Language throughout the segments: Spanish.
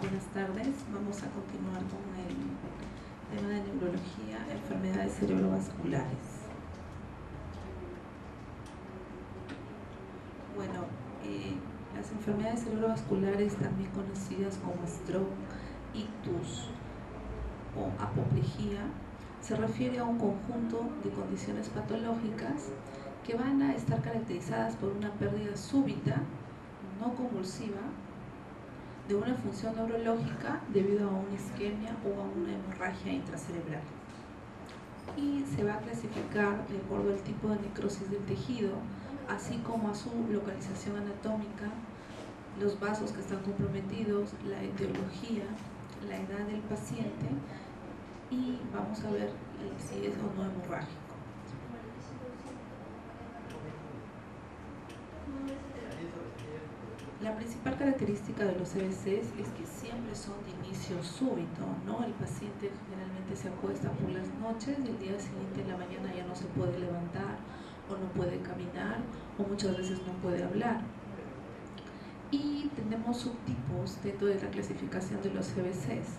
Buenas tardes. Vamos a continuar con el tema de neurología, enfermedades cerebrovasculares. Bueno, las enfermedades cerebrovasculares, también conocidas como stroke, ictus o apoplejía, se refiere a un conjunto de condiciones patológicas que van a estar caracterizadas por una pérdida súbita, no convulsiva, de una función neurológica debido a una isquemia o a una hemorragia intracerebral. Y se va a clasificar de acuerdo al tipo de necrosis del tejido, así como a su localización anatómica, los vasos que están comprometidos, la etiología, la edad del paciente, y vamos a ver si es o no hemorrágico. La principal característica de los CVCs es que siempre son de inicio súbito, ¿no? El paciente generalmente se acuesta por las noches y el día siguiente en la mañana ya no se puede levantar o no puede caminar o muchas veces no puede hablar. Y tenemos subtipos dentro de la clasificación de los CVCs.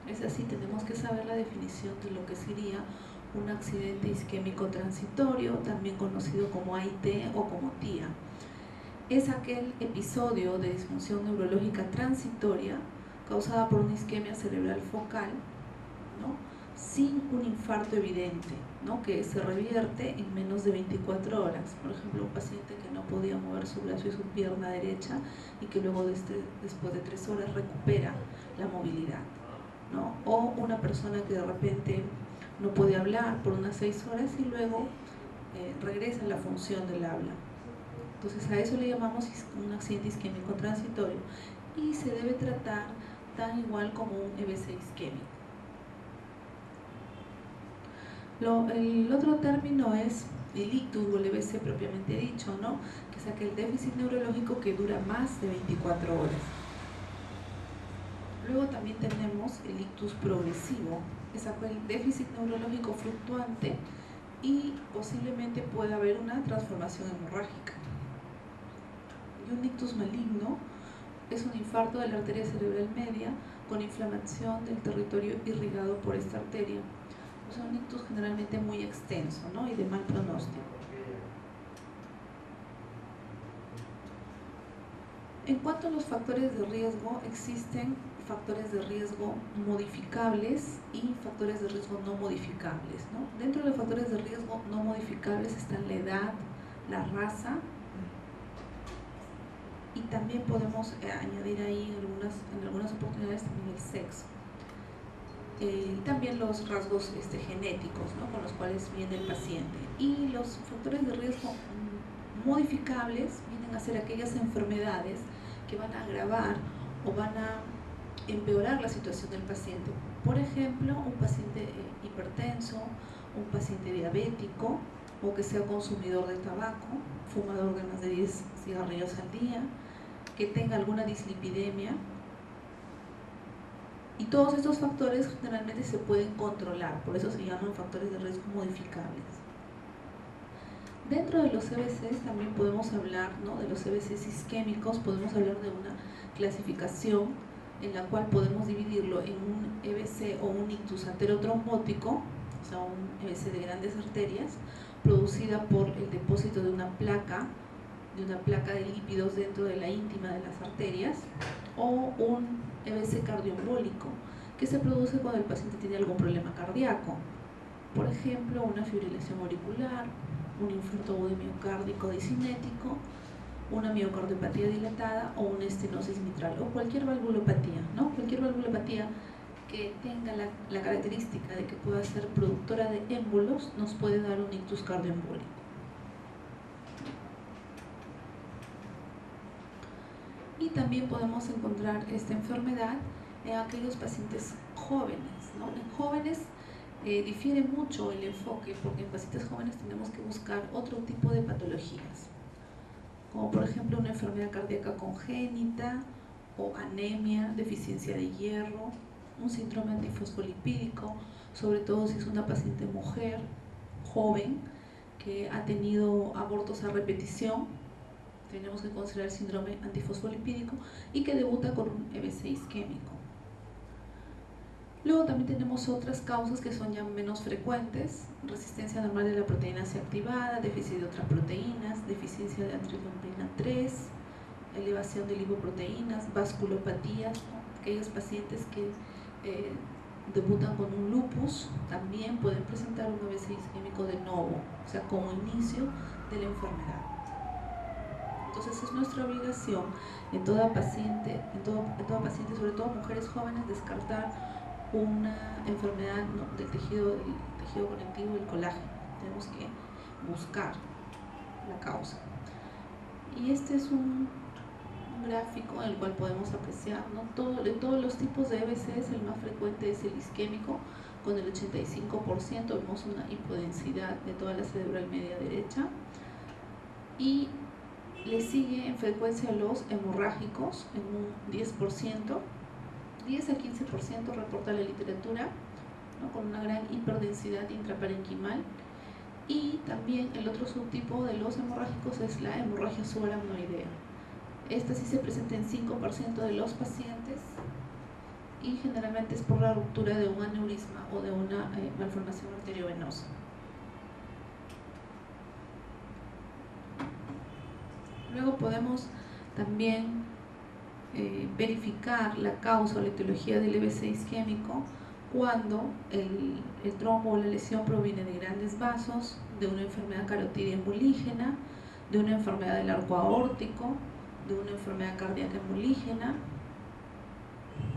Es así, tenemos que saber la definición de lo que sería un accidente isquémico transitorio, también conocido como AIT o como TIA. Es aquel episodio de disfunción neurológica transitoria causada por una isquemia cerebral focal, ¿no?, sin un infarto evidente, ¿no?, que se revierte en menos de 24 horas. Por ejemplo, un paciente que no podía mover su brazo y su pierna derecha y que luego después de 3 horas recupera la movilidad, ¿no? O una persona que de repente no puede hablar por unas 6 horas y luego regresa a la función del habla. Entonces a eso le llamamos un accidente isquémico transitorio y se debe tratar tan igual como un EBC isquémico. El otro término es el ictus o el EBC propiamente dicho, ¿no?, que es aquel déficit neurológico que dura más de 24 horas. Luego también tenemos el ictus progresivo, es aquel déficit neurológico fluctuante y posiblemente pueda haber una transformación hemorrágica. Y un ictus maligno es un infarto de la arteria cerebral media con inflamación del territorio irrigado por esta arteria. Es un ictus generalmente muy extenso, ¿no?, y de mal pronóstico. En cuanto a los factores de riesgo, existen factores de riesgo modificables y factores de riesgo no modificables, ¿no? Dentro de los factores de riesgo no modificables están la edad, la raza, y también podemos añadir ahí en algunas oportunidades también el sexo. Y también los rasgos genéticos, ¿no?, con los cuales viene el paciente. Y los factores de riesgo modificables vienen a ser aquellas enfermedades que van a agravar o van a empeorar la situación del paciente. Por ejemplo, un paciente hipertenso, un paciente diabético, o que sea consumidor de tabaco, fumador de más de 10 cigarrillos al día, que tenga alguna dislipidemia. Y todos estos factores generalmente se pueden controlar, por eso se llaman factores de riesgo modificables. Dentro de los CVCs también podemos hablar, ¿no?, de los CVCs isquémicos. Podemos hablar de una clasificación en la cual podemos dividirlo en un EBC o un ictus aterotrombótico, o sea, un EBC de grandes arterias, producida por el depósito de una placa de lípidos dentro de la íntima de las arterias, o un EBC cardioembólico, que se produce cuando el paciente tiene algún problema cardíaco, por ejemplo, una fibrilación auricular, un infarto agudo miocárdico disinético, una miocardiopatía dilatada o una estenosis mitral, o cualquier valvulopatía, ¿no? Cualquier valvulopatía que tenga la característica de que pueda ser productora de émbolos nos puede dar un ictus cardioembólico. Y también podemos encontrar esta enfermedad en aquellos pacientes jóvenes, ¿no? En jóvenes difiere mucho el enfoque, porque en pacientes jóvenes tenemos que buscar otro tipo de patologías, como por ejemplo una enfermedad cardíaca congénita o anemia, deficiencia de hierro, un síndrome antifosfolipídico, sobre todo si es una paciente mujer, joven, que ha tenido abortos a repetición. tenemos que considerar el síndrome antifosfolipídico y que debuta con un EBC isquémico. Luego también tenemos otras causas que son ya menos frecuentes: resistencia normal de la proteína C activada, déficit de otras proteínas, deficiencia de antiglobulina 3, elevación de lipoproteínas, vasculopatías, ¿no? Aquellos pacientes que debutan con un lupus también pueden presentar un EBC isquémico de novo, o sea, como inicio de la enfermedad. Entonces es nuestra obligación en toda paciente, sobre todo mujeres jóvenes, descartar una enfermedad, ¿no?, del tejido conectivo del colágeno. Tenemos que buscar la causa. Y este es un gráfico en el cual podemos apreciar, ¿no?, de todos los tipos de EBCs, el más frecuente es el isquémico, con el 85%, vemos una hipodensidad de toda la cerebral media derecha, y le sigue en frecuencia los hemorrágicos en un 10%, 10 a 15% reporta la literatura, ¿no?, con una gran hiperdensidad intraparenquimal. Y también el otro subtipo de los hemorrágicos es la hemorragia subaracnoidea. Esta sí se presenta en 5% de los pacientes y generalmente es por la ruptura de un aneurisma o de una malformación arteriovenosa. Luego podemos también verificar la causa o la etiología del EBC isquémico cuando el trombo o la lesión proviene de grandes vasos, de una enfermedad carotidia embolígena, de una enfermedad del arco aórtico, de una enfermedad cardíaca embolígena,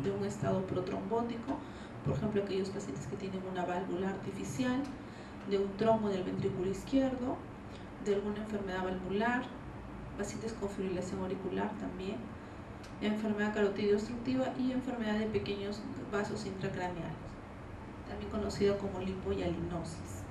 de un estado protrombótico, por ejemplo aquellos pacientes que tienen una válvula artificial, de un trombo del ventrículo izquierdo, de alguna enfermedad valvular, pacientes con fibrilación auricular también, enfermedad carotidia obstructiva y enfermedad de pequeños vasos intracraneales, también conocida como lipohialinosis.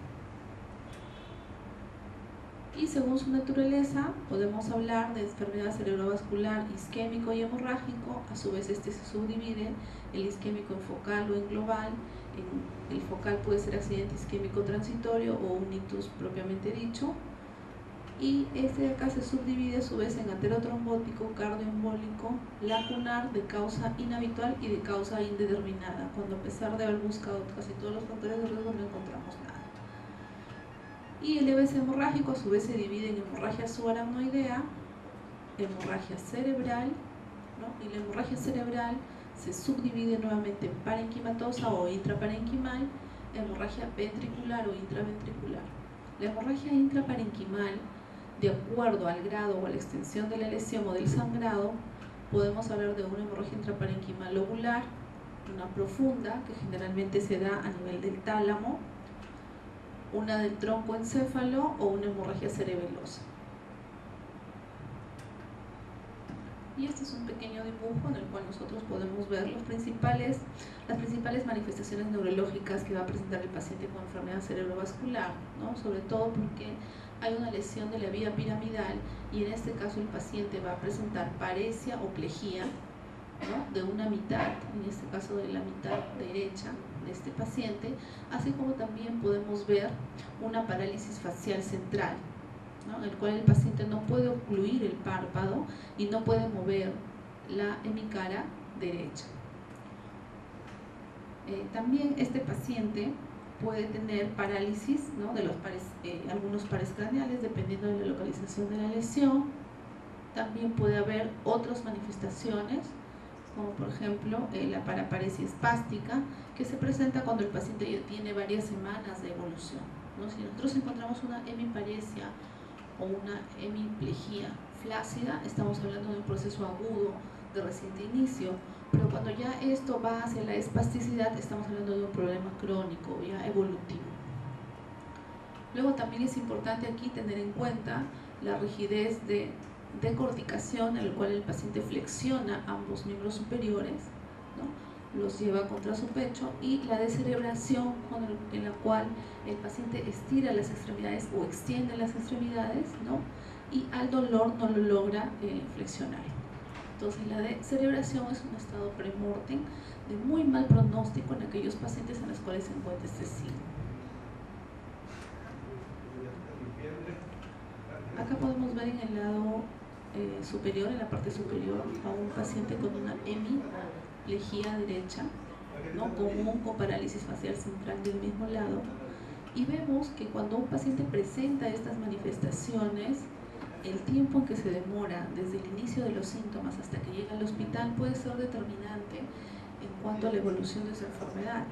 Y según su naturaleza podemos hablar de enfermedad cerebrovascular isquémico y hemorrágico. A su vez este se subdivide: el isquémico en focal o en global. El focal puede ser accidente isquémico transitorio o un ictus propiamente dicho, y este de acá se subdivide a su vez en aterotrombótico, cardioembólico, lacunar, de causa inhabitual y de causa indeterminada, cuando a pesar de haber buscado casi todos los factores de riesgo no encontramos nada. Y el EBC hemorrágico a su vez se divide en hemorragia subaracnoidea, hemorragia cerebral, ¿no?, y la hemorragia cerebral se subdivide nuevamente en parenquimatosa o intraparenquimal, hemorragia ventricular o intraventricular. La hemorragia intraparenquimal, de acuerdo al grado o a la extensión de la lesión o del sangrado, podemos hablar de una hemorragia intraparenquimal lobular, una profunda, que generalmente se da a nivel del tálamo, una del troncoencéfalo o una hemorragia cerebelosa. Y este es un pequeño dibujo en el cual nosotros podemos ver las principales manifestaciones neurológicas que va a presentar el paciente con enfermedad cerebrovascular, ¿no?, sobre todo porque hay una lesión de la vía piramidal y en este caso el paciente va a presentar paresia o plejía, ¿no?, de una mitad, en este caso de la mitad derecha de este paciente, así como también podemos ver una parálisis facial central, ¿no?, en el cual el paciente no puede ocluir el párpado y no puede mover la hemicara derecha. También este paciente puede tener parálisis, ¿no?, de los pares, algunos pares craneales, dependiendo de la localización de la lesión. También puede haber otras manifestaciones, como por ejemplo la paraparesia espástica, que se presenta cuando el paciente ya tiene varias semanas de evolución, ¿no? Si nosotros encontramos una hemiparesia o una hemiplejía flácida, estamos hablando de un proceso agudo de reciente inicio, pero cuando ya esto va hacia la espasticidad, estamos hablando de un problema crónico, ya evolutivo. Luego también es importante aquí tener en cuenta la rigidez de decorticación, en el cual el paciente flexiona ambos miembros superiores, ¿no?, los lleva contra su pecho, y la descerebración en la cual el paciente estira las extremidades o extiende las extremidades, ¿no?, y al dolor no lo logra flexionar. Entonces la descerebración es un estado premortem de muy mal pronóstico en aquellos pacientes en los cuales se encuentra este signo. Acá podemos ver en el lado superior, en la parte superior, a un paciente con una hemiplegia derecha, ¿no? Común con parálisis facial central del mismo lado. Y vemos que cuando un paciente presenta estas manifestaciones, el tiempo en que se demora desde el inicio de los síntomas hasta que llega al hospital puede ser determinante en cuanto a la evolución de su enfermedad.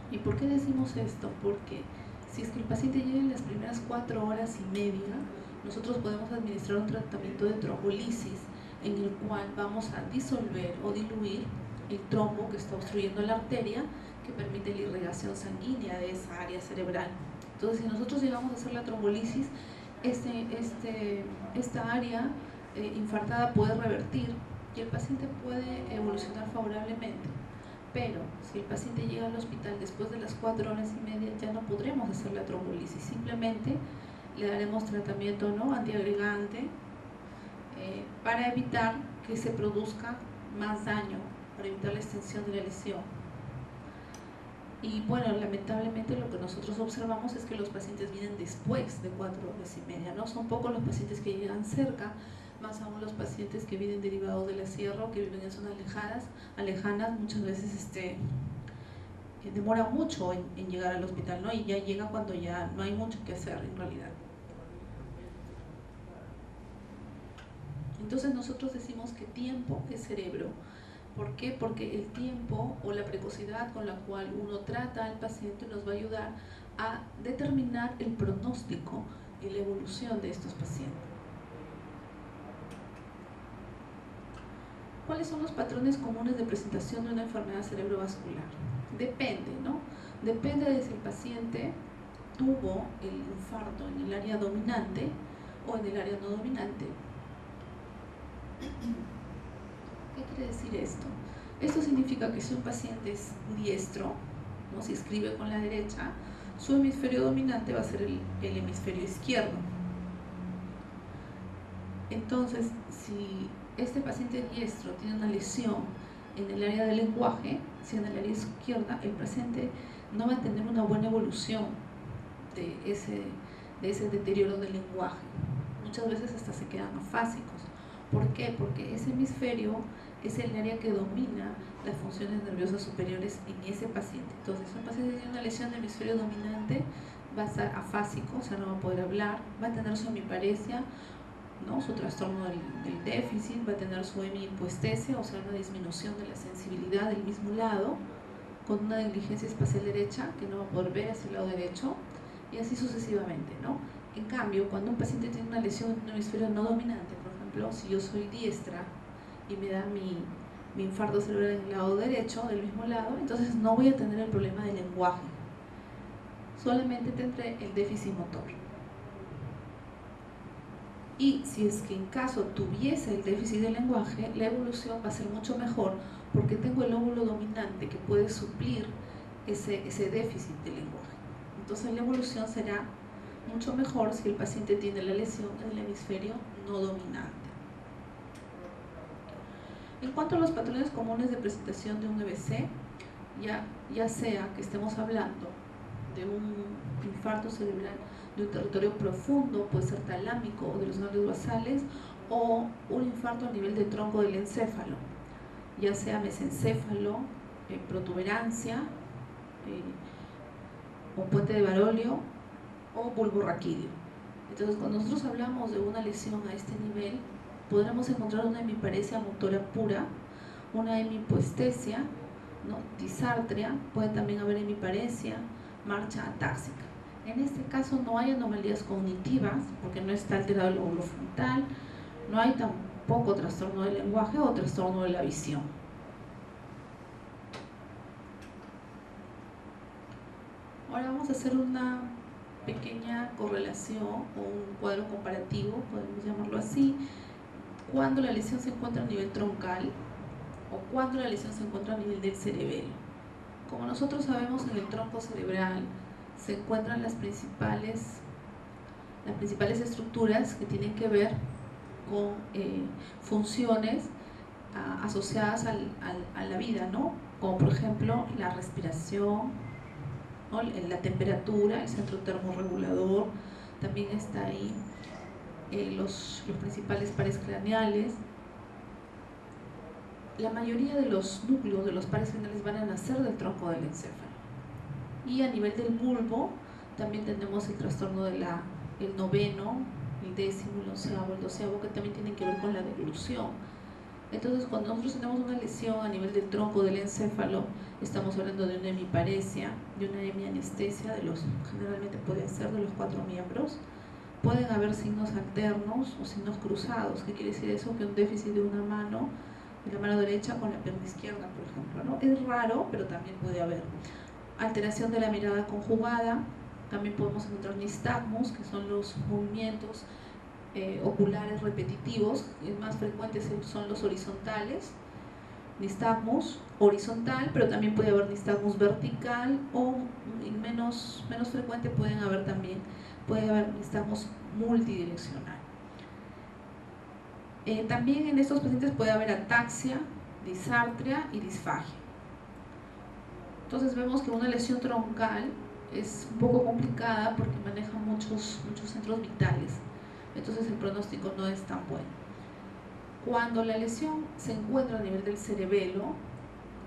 ¿Y por qué decimos esto? Porque si es que el paciente llega en las primeras 4 horas y media, nosotros podemos administrar un tratamiento de trombolisis en el cual vamos a disolver o diluir el trombo que está obstruyendo la arteria que permite la irrigación sanguínea de esa área cerebral. Entonces, si nosotros llegamos a hacer la trombolisis, esta área infartada puede revertir y el paciente puede evolucionar favorablemente. Pero si el paciente llega al hospital después de las 4 horas y media, ya no podremos hacer la trombolisis, simplemente le daremos tratamiento, ¿no?, antiagregante para evitar que se produzca más daño, para evitar la extensión de la lesión. Y bueno, lamentablemente lo que nosotros observamos es que los pacientes vienen después de 4 horas y media, ¿no? Son pocos los pacientes que llegan cerca, más aún los pacientes que vienen derivados de la sierra o que viven en zonas lejanas, muchas veces demora mucho en llegar al hospital, ¿no? Y ya llega cuando ya no hay mucho que hacer en realidad. Entonces nosotros decimos que tiempo es cerebro. ¿Por qué? Porque el tiempo o la precocidad con la cual uno trata al paciente nos va a ayudar a determinar el pronóstico y la evolución de estos pacientes. ¿Cuáles son los patrones comunes de presentación de una enfermedad cerebrovascular? Depende, ¿no? Depende de si el paciente tuvo el infarto en el área dominante o en el área no dominante. ¿Qué quiere decir esto? Esto significa que si un paciente es diestro, ¿no?, si escribe con la derecha, su hemisferio dominante va a ser el hemisferio izquierdo. Entonces, si este paciente diestro tiene una lesión en el área del lenguaje, si en el área izquierda, el paciente no va a tener una buena evolución de ese deterioro del lenguaje. Muchas veces hasta se quedan afásicos. ¿Por qué? Porque ese hemisferio es el área que domina las funciones nerviosas superiores en ese paciente. Entonces, si un paciente tiene una lesión del hemisferio dominante, va a estar afásico, o sea, no va a poder hablar, va a tener su hemiparesia, ¿no?, su trastorno del déficit, va a tener su hemihipoestesia, o sea, una disminución de la sensibilidad del mismo lado, con una negligencia espacial derecha, que no va a poder ver hacia el lado derecho, y así sucesivamente, ¿no? En cambio, cuando un paciente tiene una lesión en un hemisferio no dominante, por ejemplo, si yo soy diestra y me da mi infarto cerebral en el lado derecho, del mismo lado, entonces no voy a tener el problema del lenguaje, solamente tendré el déficit motor. Y si es que en caso tuviese el déficit del lenguaje, la evolución va a ser mucho mejor porque tengo el lóbulo dominante que puede suplir ese déficit del lenguaje. Entonces la evolución será mucho mejor si el paciente tiene la lesión en el hemisferio no dominante. En cuanto a los patrones comunes de presentación de un EBC, ya sea que estemos hablando de un infarto cerebral de un territorio profundo, puede ser talámico o de los ganglios basales, o un infarto a nivel de tronco del encéfalo, ya sea mesencéfalo, protuberancia, o puente de Barolio o bulborraquídeo. Entonces, cuando nosotros hablamos de una lesión a este nivel, podremos encontrar una hemiparesia motora pura, una hemipoestesia, ¿no?, disartria, puede también haber hemiparesia, marcha atáxica. En este caso no hay anomalías cognitivas porque no está alterado el lóbulo frontal, no hay tampoco trastorno del lenguaje o trastorno de la visión. Ahora vamos a hacer una pequeña correlación o un cuadro comparativo, podemos llamarlo así, cuando la lesión se encuentra a nivel troncal o cuando la lesión se encuentra a nivel del cerebelo. Como nosotros sabemos, en el tronco cerebral se encuentran las principales estructuras que tienen que ver con funciones asociadas a la vida, ¿no?, como por ejemplo la respiración, ¿no?, la temperatura, el centro termorregulador también está ahí, los principales pares craneales. La mayoría de los núcleos de los pares craneales van a nacer del tronco del encéfalo. Y a nivel del bulbo también tenemos el trastorno del noveno, el décimo, el onceavo, el doceavo, que también tienen que ver con la deglución. Entonces, cuando nosotros tenemos una lesión a nivel del tronco del encéfalo, estamos hablando de una hemiparesia, de una hemianestesia, generalmente pueden ser de los 4 miembros. Pueden haber signos alternos o signos cruzados. ¿Qué quiere decir eso? Que un déficit de una mano, de la mano derecha con la pierna izquierda, por ejemplo, ¿no? Es raro, pero también puede haber. Alteración de la mirada conjugada. También podemos encontrar nistagmos, que son los movimientos oculares repetitivos. Más frecuentes son los horizontales. Nistagmus horizontal, pero también puede haber nistagmus vertical, o menos frecuente puede haber nistagmus multidireccional. También en estos pacientes puede haber ataxia, disartria y disfagia. Entonces vemos que una lesión troncal es un poco complicada porque maneja muchos centros vitales. Entonces el pronóstico no es tan bueno. Cuando la lesión se encuentra a nivel del cerebelo,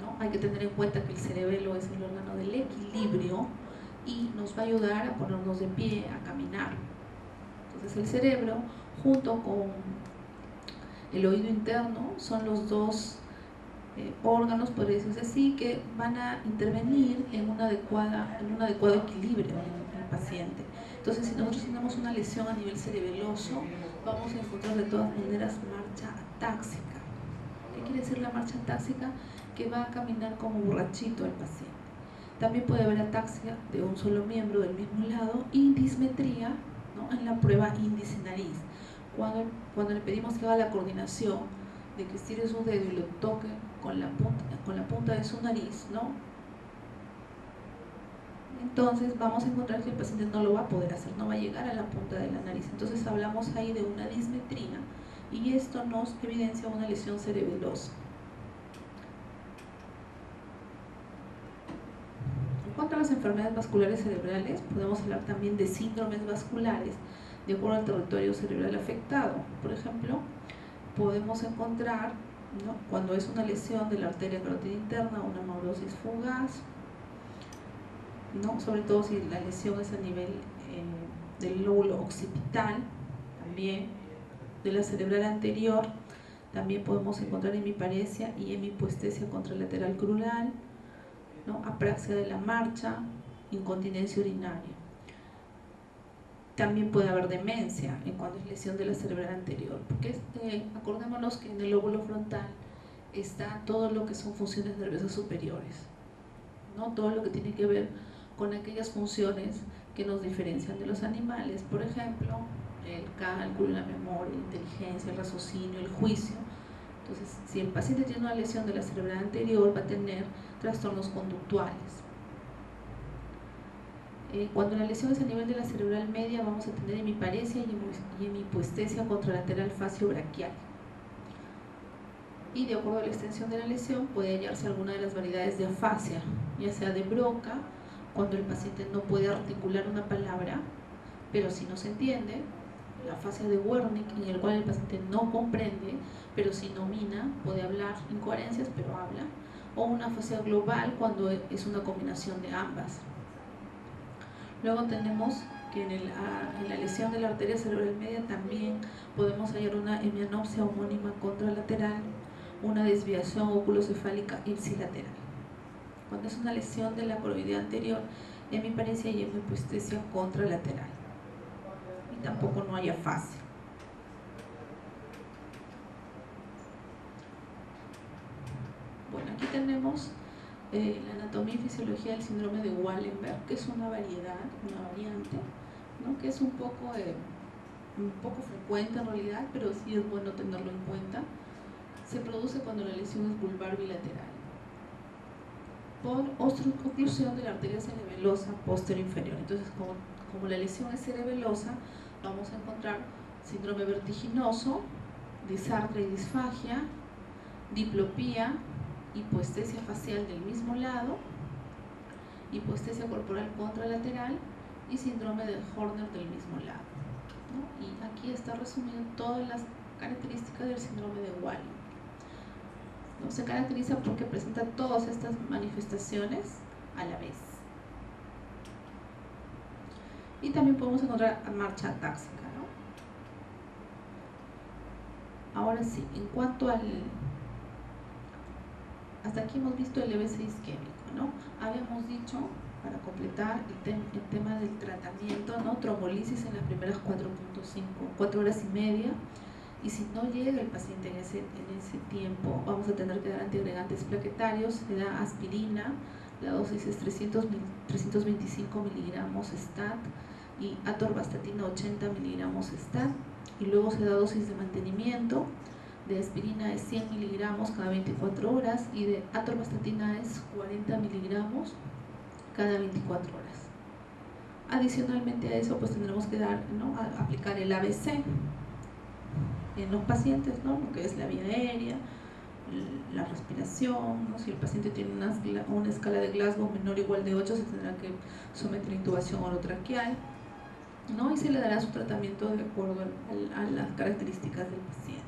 ¿no? Hay que tener en cuenta que el cerebelo es el órgano del equilibrio y nos va a ayudar a ponernos de pie, a caminar. Entonces el cerebro, junto con el oído interno, son los dos órganos, podría decirse así, que van a intervenir en un adecuado equilibrio en el paciente. Entonces, si nosotros tenemos una lesión a nivel cerebeloso, vamos a encontrar de todas maneras marcha atáxica. ¿Qué quiere decir la marcha atáxica? Que va a caminar como borrachito el paciente. También puede haber ataxia de un solo miembro del mismo lado y dismetría, ¿no? En la prueba índice-nariz. Cuando le pedimos que haga la coordinación de que estire su dedo y lo toque con la punta de su nariz, ¿no? Entonces vamos a encontrar que el paciente no lo va a poder hacer, no va a llegar a la punta de la nariz. Entonces hablamos ahí de una dismetría y esto nos evidencia una lesión cerebelosa. En cuanto a las enfermedades vasculares cerebrales, podemos hablar también de síndromes vasculares de acuerdo al territorio cerebral afectado. Por ejemplo, podemos encontrar, ¿no? Cuando es una lesión de la arteria carótida interna, una amaurosis fugaz, ¿no? Sobre todo si la lesión es a nivel del lóbulo occipital, también de la cerebral anterior, también podemos encontrar hemiparesia y hemipoestesia contralateral crural, ¿no? Apraxia de la marcha, incontinencia urinaria. También puede haber demencia en cuanto es lesión de la cerebral anterior, porque acordémonos que en el lóbulo frontal está todo lo que son funciones nerviosas superiores, ¿no? Todo lo que tiene que ver con aquellas funciones que nos diferencian de los animales, por ejemplo, el cálculo, la memoria, la inteligencia, el raciocinio, el juicio. Entonces, si el paciente tiene una lesión de la cerebral anterior, va a tener trastornos conductuales. Cuando la lesión es a nivel de la cerebral media, vamos a tener hemiparesia y hemipoestesia contralateral facio-braquial. Y de acuerdo a la extensión de la lesión, puede hallarse alguna de las variedades de afasia, ya sea de Broca, cuando el paciente no puede articular una palabra, pero sí no se entiende, la afasia de Wernicke, en el cual el paciente no comprende, pero sí domina, puede hablar incoherencias, pero habla, o una afasia global, cuando es una combinación de ambas. Luego tenemos que en la lesión de la arteria cerebral media también podemos hallar una hemianopsia homónima contralateral, una desviación oculocefálica ipsilateral. Cuando es una lesión de la coroidea anterior, hemiparesia y hemipoestesia contralateral. Y tampoco no hay afasia. Bueno, aquí tenemos la anatomía y fisiología del síndrome de Wallenberg, que es una variedad, una variante, ¿no? Que es un poco frecuente en realidad, pero sí es bueno tenerlo en cuenta. Se produce cuando la lesión es vulvar bilateral por oclusión de la arteria cerebelosa posterior inferior. Entonces, como la lesión es cerebelosa, vamos a encontrar síndrome vertiginoso, disartria y disfagia, diplopía, hipoestesia facial del mismo lado, hipoestesia corporal contralateral y síndrome de Horner del mismo lado. ¿no? Y aquí está resumido todas las características del síndrome de Walley, ¿no? Se caracteriza porque presenta todas estas manifestaciones a la vez. Y también podemos encontrar marcha atáxica, ¿no? Ahora sí, en cuanto al... Hasta aquí hemos visto el EBC isquémico, ¿no? Habíamos dicho, para completar el tema del tratamiento, ¿no? Trombolisis en las primeras 4 horas y media, y si no llega el paciente en ese tiempo, vamos a tener que dar antiagregantes plaquetarios. Se da aspirina, la dosis es 325 miligramos STAT, y atorvastatina 80 miligramos STAT, y luego se da dosis de mantenimiento. De aspirina es 100 miligramos cada 24 horas y de atorvastatina es 40 miligramos cada 24 horas. Adicionalmente a eso, pues tendremos que dar, ¿no?, aplicar el ABC en los pacientes, ¿no?, lo que es la vía aérea, la respiración, ¿no? Si el paciente tiene una escala de Glasgow menor o igual de 8, se tendrá que someter a intubación orotraqueal, ¿no? Y se le dará su tratamiento de acuerdo a las características del paciente.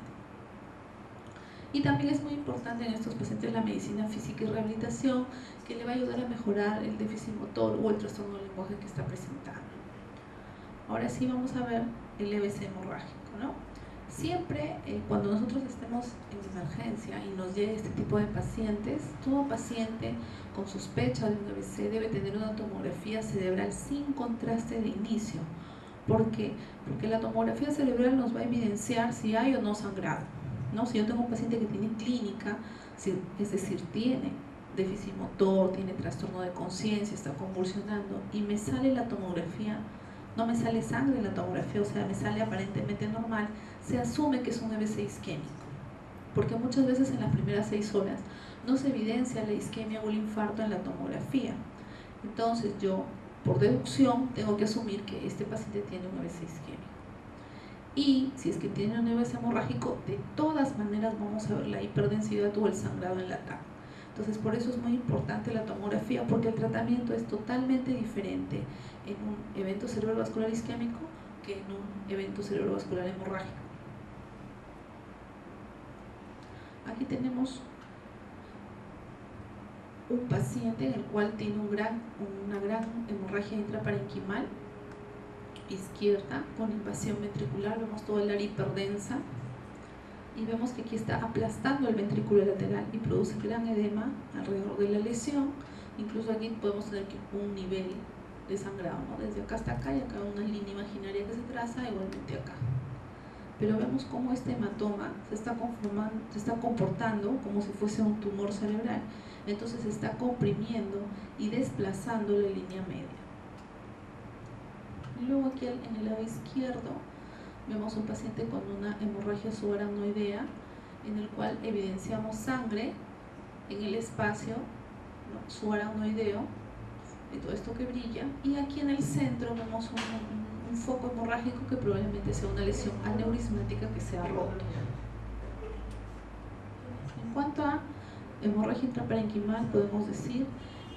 Y también es muy importante en estos pacientes la medicina física y rehabilitación, que le va a ayudar a mejorar el déficit motor o el trastorno del lenguaje que está presentando. Ahora sí vamos a ver el EBC hemorrágico, ¿no? Siempre cuando nosotros estemos en emergencia y nos llegue este tipo de pacientes, todo paciente con sospecha de un EBC debe tener una tomografía cerebral sin contraste de inicio. ¿Por qué? Porque la tomografía cerebral nos va a evidenciar si hay o no sangrado, ¿no? Si yo tengo un paciente que tiene clínica, es decir, tiene déficit motor, tiene trastorno de conciencia, está convulsionando, y me sale la tomografía, no me sale sangre en la tomografía, o sea, me sale aparentemente normal, se asume que es un EBC isquémico, porque muchas veces en las primeras 6 horas no se evidencia la isquemia o el infarto en la tomografía. Entonces yo, por deducción, tengo que asumir que este paciente tiene un EBC isquémico. Y si es que tiene un EBC hemorrágico, de todas maneras vamos a ver la hiperdensidad o el sangrado en la TAC. Entonces, por eso es muy importante la tomografía, porque el tratamiento es totalmente diferente en un evento cerebrovascular isquémico que en un evento cerebrovascular hemorrágico. Aquí tenemos un paciente en el cual tiene una gran hemorragia intraparenquimal izquierda con invasión ventricular. Vemos todo el área hiperdensa y vemos que aquí está aplastando el ventrículo lateral y produce gran edema alrededor de la lesión. Incluso aquí podemos tener un nivel de sangrado, ¿no?, desde acá hasta acá, y acá una línea imaginaria que se traza igualmente acá. Pero vemos cómo este hematoma se está comportando como si fuese un tumor cerebral. Entonces se está comprimiendo y desplazando la línea media. Luego aquí en el lado izquierdo vemos un paciente con una hemorragia subaracnoidea, en el cual evidenciamos sangre en el espacio, ¿no?, subaracnoideo, de todo esto que brilla, y aquí en el centro vemos un foco hemorrágico que probablemente sea una lesión aneurismática que se ha roto. En cuanto a hemorragia intraparenquimal, podemos decir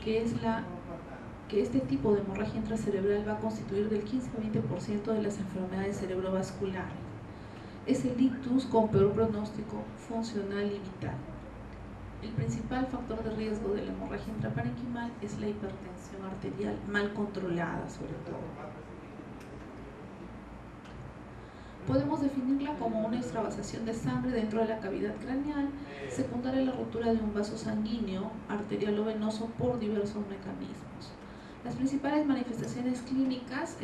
que este tipo de hemorragia intracerebral va a constituir del 15 al 20% de las enfermedades cerebrovasculares. Es el ictus con peor pronóstico funcional y vital. El principal factor de riesgo de la hemorragia intraparenquimal es la hipertensión arterial mal controlada, sobre todo. Podemos definirla como una extravasación de sangre dentro de la cavidad craneal, secundaria a la ruptura de un vaso sanguíneo, arterial o venoso, por diversos mecanismos. Las principales manifestaciones clínicas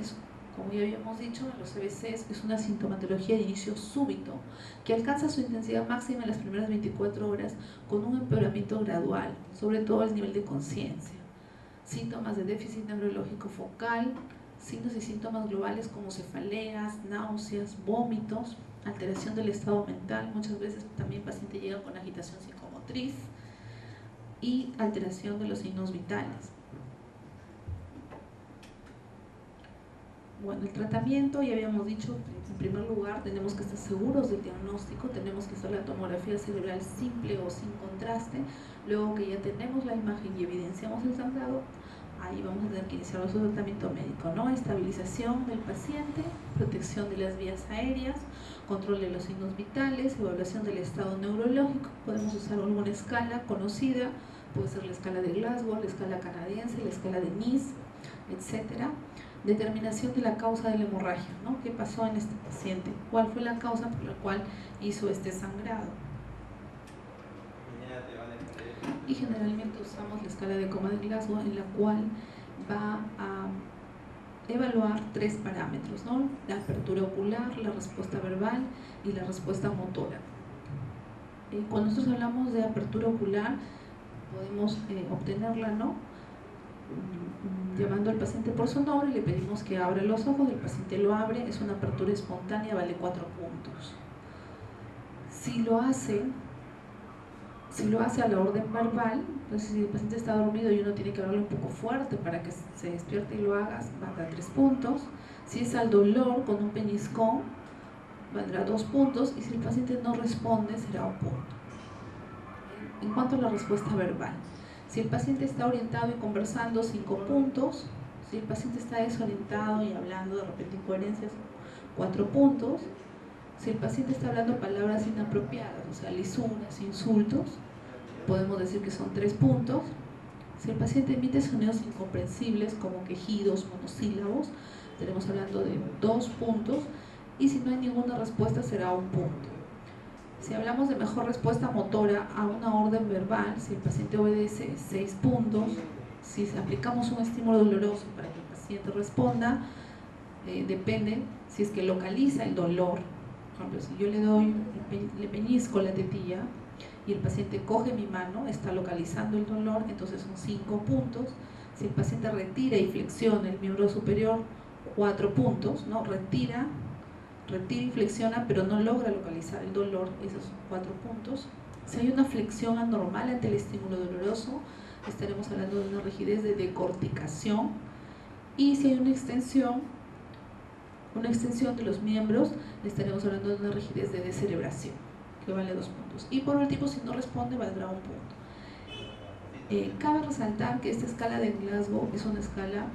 como ya habíamos dicho, en los EBCs es una sintomatología de inicio súbito que alcanza su intensidad máxima en las primeras 24 horas con un empeoramiento gradual, sobre todo al nivel de conciencia. Síntomas de déficit neurológico focal, signos y síntomas globales como cefaleas, náuseas, vómitos, alteración del estado mental. Muchas veces también el paciente llega con agitación psicomotriz y alteración de los signos vitales. Bueno, el tratamiento, ya habíamos dicho, en primer lugar tenemos que estar seguros del diagnóstico, tenemos que hacer la tomografía cerebral simple o sin contraste. Luego que ya tenemos la imagen y evidenciamos el sangrado, Ahí vamos a tener que iniciar nuestro tratamiento médico, ¿no? Estabilización del paciente, protección de las vías aéreas, control de los signos vitales, evaluación del estado neurológico. Podemos usar alguna escala conocida, puede ser la escala de Glasgow, la escala canadiense, la escala de Nice, etc. Determinación de la causa de la hemorragia, ¿no? ¿Qué pasó en este paciente? ¿Cuál fue la causa por la cual hizo este sangrado? Y generalmente usamos la escala de coma de Glasgow, en la cual va a evaluar 3 parámetros, ¿no? La apertura ocular, la respuesta verbal y la respuesta motora. Cuando nosotros hablamos de apertura ocular, podemos obtenerla, ¿no? Llamando al paciente por su nombre, le pedimos que abra los ojos, el paciente lo abre, es una apertura espontánea, vale 4 puntos. Si lo hace a la orden verbal, entonces si el paciente está dormido y uno tiene que hablarle un poco fuerte para que se despierte y lo hagas, valdrá 3 puntos. Si es al dolor con un peñiscón, valdrá 2 puntos, y si el paciente no responde, será 1 punto. En cuanto a la respuesta verbal, si el paciente está orientado y conversando, 5 puntos. Si el paciente está desorientado y hablando de repente incoherencias, 4 puntos. Si el paciente está hablando palabras inapropiadas, o sea, lisuras, insultos, podemos decir que son 3 puntos. Si el paciente emite sonidos incomprensibles como quejidos, monosílabos, estaremos hablando de 2 puntos. Y si no hay ninguna respuesta, será 1 punto. Si hablamos de mejor respuesta motora a una orden verbal, si el paciente obedece, 6 puntos. Si aplicamos un estímulo doloroso para que el paciente responda, depende si es que localiza el dolor. Por ejemplo, si yo le peñizco la tetilla y el paciente coge mi mano, está localizando el dolor, entonces son 5 puntos. Si el paciente retira y flexiona el miembro superior, 4 puntos, ¿no? Retira y flexiona, pero no logra localizar el dolor, esos son 4 puntos. Si hay una flexión anormal ante el estímulo doloroso, estaremos hablando de una rigidez de decorticación. Y si hay una extensión de los miembros, estaremos hablando de una rigidez de descerebración, que vale 2 puntos. Y por último, si no responde, valdrá 1 punto. Cabe resaltar que esta escala de Glasgow es una escala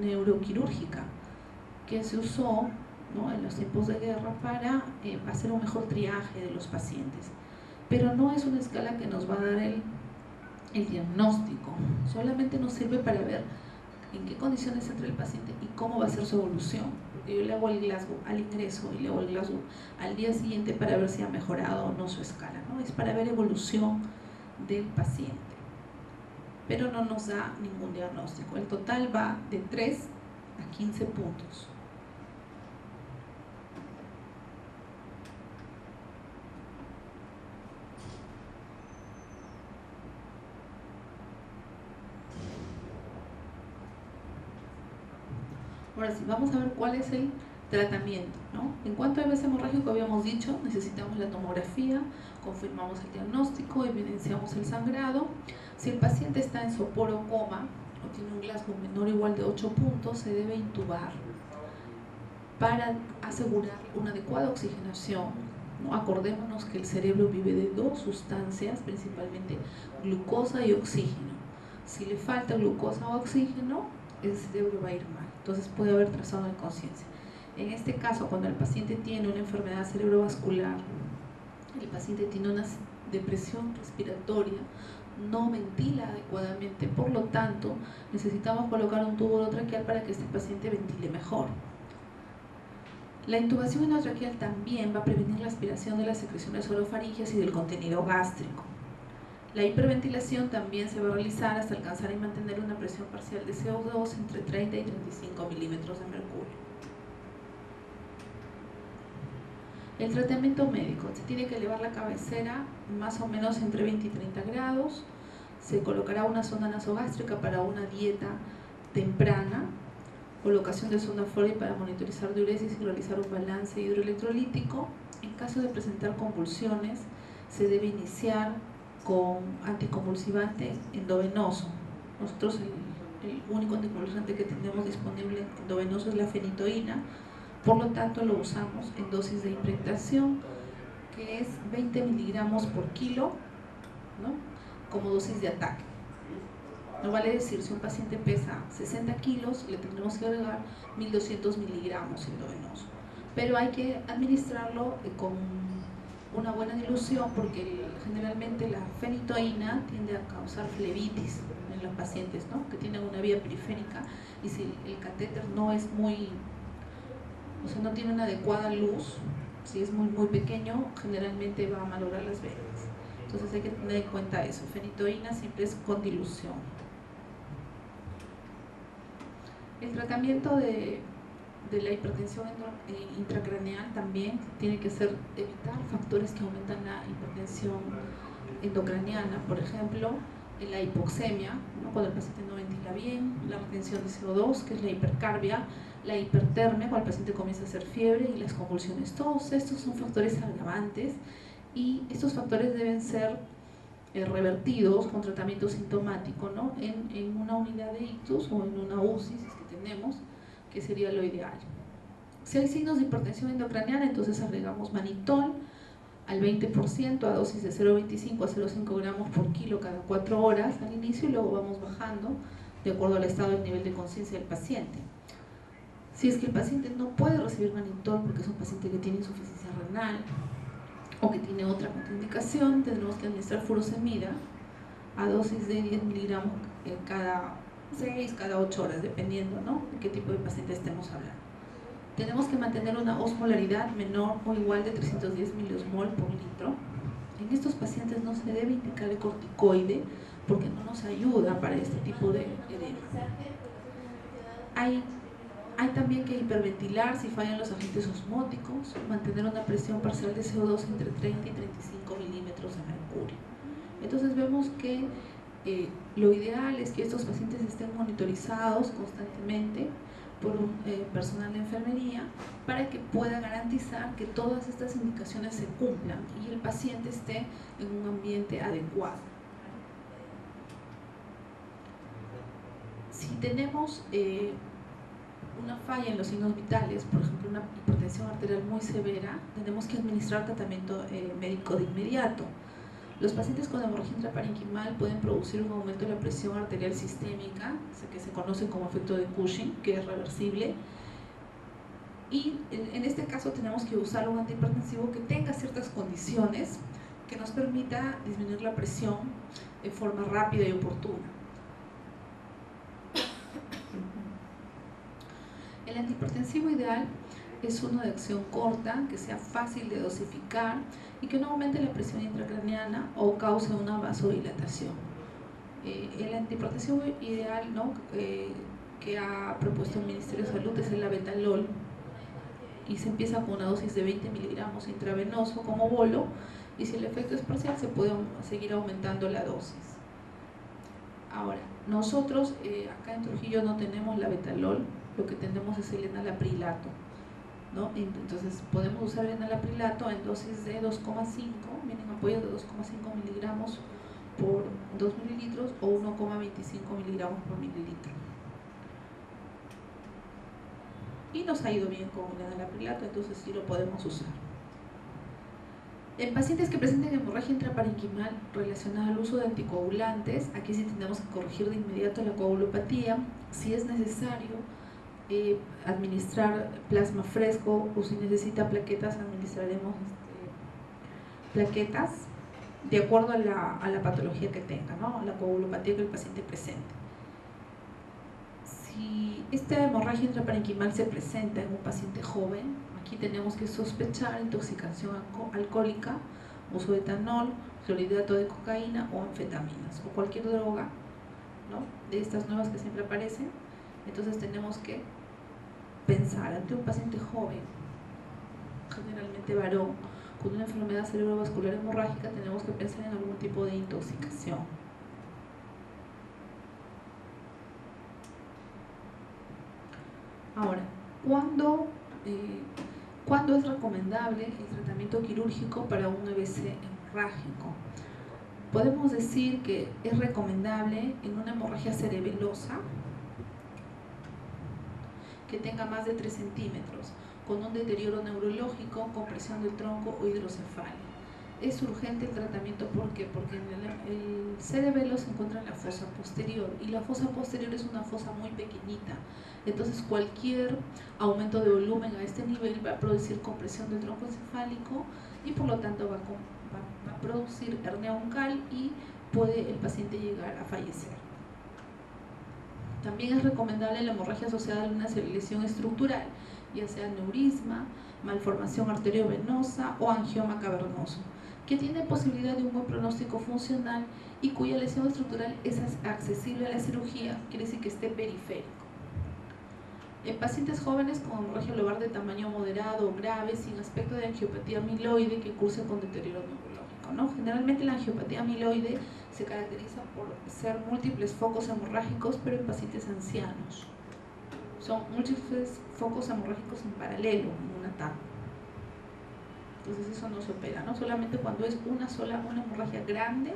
neuroquirúrgica que se usó, ¿no?, en los tiempos de guerra para hacer un mejor triaje de los pacientes. Pero no es una escala que nos va a dar el diagnóstico, solamente nos sirve para ver en qué condiciones entra el paciente y cómo va a ser su evolución. Yo le hago el Glasgow al ingreso y le hago el Glasgow al día siguiente para ver si ha mejorado o no su escala, ¿no? Es para ver evolución del paciente, pero no nos da ningún diagnóstico. El total va de 3 a 15 puntos. Ahora sí, vamos a ver cuál es el tratamiento, ¿no? En cuanto a EBS hemorrágico, habíamos dicho, necesitamos la tomografía, confirmamos el diagnóstico, evidenciamos el sangrado. Si el paciente está en sopor o coma, o tiene un Glasgow menor o igual de 8 puntos, se debe intubar para asegurar una adecuada oxigenación, ¿no? Acordémonos que el cerebro vive de 2 sustancias, principalmente glucosa y oxígeno. Si le falta glucosa o oxígeno, el cerebro va a ir mal. Entonces puede haber trastorno de conciencia. En este caso, cuando el paciente tiene una enfermedad cerebrovascular, el paciente tiene una depresión respiratoria, no ventila adecuadamente, por lo tanto necesitamos colocar un tubo orotraqueal para que este paciente ventile mejor. La intubación endotraqueal también va a prevenir la aspiración de las secreciones orofaringeas y del contenido gástrico. La hiperventilación también se va a realizar hasta alcanzar y mantener una presión parcial de CO2 entre 30 y 35 milímetros de mercurio. El tratamiento médico: se tiene que elevar la cabecera más o menos entre 20 y 30 grados, se colocará una sonda nasogástrica para una dieta temprana, colocación de sonda Foley para monitorizar diuresis y realizar un balance hidroelectrolítico. En caso de presentar convulsiones, se debe iniciar con anticonvulsivante endovenoso. Nosotros el único anticonvulsivante que tenemos disponible endovenoso es la fenitoína, por lo tanto lo usamos en dosis de impregnación, que es 20 miligramos por kilo, ¿no?, como dosis de ataque. No vale decir, si un paciente pesa 60 kilos, le tendremos que agregar 1200 miligramos endovenoso. Pero hay que administrarlo con una buena dilución, porque generalmente la fenitoína tiende a causar flebitis en los pacientes, ¿no?, que tienen una vía periférica, y si el catéter no es muy, o sea, no tiene una adecuada luz, si es muy pequeño, generalmente va a malograr las venas. Entonces hay que tener en cuenta eso. Fenitoína siempre es con dilución. El tratamiento de la hipertensión intracraneal también tiene que ser evitar factores que aumentan la hipertensión endocraniana. Por ejemplo, la hipoxemia, ¿no?, cuando el paciente no ventila bien, la retención de CO2, que es la hipercarbia, la hipertermia, cuando el paciente comienza a hacer fiebre, y las convulsiones. Todos estos son factores agravantes, y estos factores deben ser revertidos con tratamiento sintomático, ¿no?, en una unidad de ictus o en una UCI, si es que tenemos, que sería lo ideal. Si hay signos de hipertensión endocraniana, entonces agregamos manitol al 20% a dosis de 0,25 a 0,5 gramos por kilo cada 4 horas al inicio, y luego vamos bajando de acuerdo al estado del nivel de conciencia del paciente. Si es que el paciente no puede recibir manitol porque es un paciente que tiene insuficiencia renal o que tiene otra contraindicación, tendremos que administrar furosemida a dosis de 10 miligramos cada 6, cada 8 horas, dependiendo, ¿no?, de qué tipo de paciente estemos hablando. Tenemos que mantener una osmolaridad menor o igual de 310 miliosmol por litro. En estos pacientes no se debe indicar el corticoide porque no nos ayuda para este tipo de edema. Hay también que hiperventilar si fallan los agentes osmóticos, mantener una presión parcial de CO2 entre 30 y 35 milímetros de mercurio. Entonces vemos que lo ideal es que estos pacientes estén monitorizados constantemente por un personal de enfermería, para que pueda garantizar que todas estas indicaciones se cumplan y el paciente esté en un ambiente adecuado. Si tenemos una falla en los signos vitales, por ejemplo una hipertensión arterial muy severa, tenemos que administrar tratamiento médico de inmediato. Los pacientes con hemorragia intraparenquimal pueden producir un aumento de la presión arterial sistémica, que se conoce como efecto de Cushing, que es reversible, y en este caso tenemos que usar un antihipertensivo que tenga ciertas condiciones que nos permita disminuir la presión de forma rápida y oportuna. El antihipertensivo ideal es uno de acción corta, que sea fácil de dosificar y que no aumente la presión intracraneana o cause una vasodilatación. El antihipertensivo ideal, ¿no?, que ha propuesto el Ministerio de Salud es el labetalol, y se empieza con una dosis de 20 miligramos intravenoso como bolo, y si el efecto es parcial se puede seguir aumentando la dosis. Ahora, nosotros acá en Trujillo no tenemos labetalol, lo que tenemos es el enalaprilato, ¿no? Entonces podemos usar el enalaprilato en dosis de 2,5, vienen apoyos de 2,5 miligramos por 2 mililitros o 1,25 miligramos por mililitro. Y nos ha ido bien con el enalaprilato, entonces sí lo podemos usar. En pacientes que presenten hemorragia intraparenquimal relacionada al uso de anticoagulantes, aquí sí tenemos que corregir de inmediato la coagulopatía. Si es necesario administrar plasma fresco, o si necesita plaquetas, administraremos plaquetas de acuerdo a la patología que tenga, ¿no?, a la coagulopatía que el paciente presente. Si esta hemorragia intraparenquimal se presenta en un paciente joven, aquí tenemos que sospechar intoxicación alcohólica, uso de etanol, clorhidrato de cocaína o anfetaminas o cualquier droga, ¿no?, de estas nuevas que siempre aparecen. Entonces tenemos que pensar ante un paciente joven, generalmente varón, con una enfermedad cerebrovascular hemorrágica, tenemos que pensar en algún tipo de intoxicación. Ahora, ¿cuándo es recomendable el tratamiento quirúrgico para un AVC hemorrágico? Podemos decir que es recomendable en una hemorragia cerebelosa que tenga más de 3 centímetros, con un deterioro neurológico, compresión del tronco o hidrocefalia. es urgente el tratamiento. ¿Por qué? Porque el cerebelo se encuentra en la fosa posterior y la fosa posterior es una fosa muy pequeñita. Entonces cualquier aumento de volumen a este nivel va a producir compresión del tronco encefálico y por lo tanto va a producir hernia oncal y puede el paciente llegar a fallecer. También es recomendable la hemorragia asociada a una lesión estructural, ya sea aneurisma, malformación arteriovenosa o angioma cavernoso, que tiene posibilidad de un buen pronóstico funcional y cuya lesión estructural es accesible a la cirugía, quiere decir que esté periférico. En pacientes jóvenes con hemorragia lobar de tamaño moderado o grave, sin aspecto de angiopatía amiloide que curse con deterioro neurológico, ¿no? Generalmente la angiopatía amiloide se caracteriza por ser múltiples focos hemorrágicos, pero en pacientes ancianos. Son múltiples focos hemorrágicos en paralelo, en una tapa. Entonces eso no se opera, ¿no? Solamente cuando es una hemorragia grande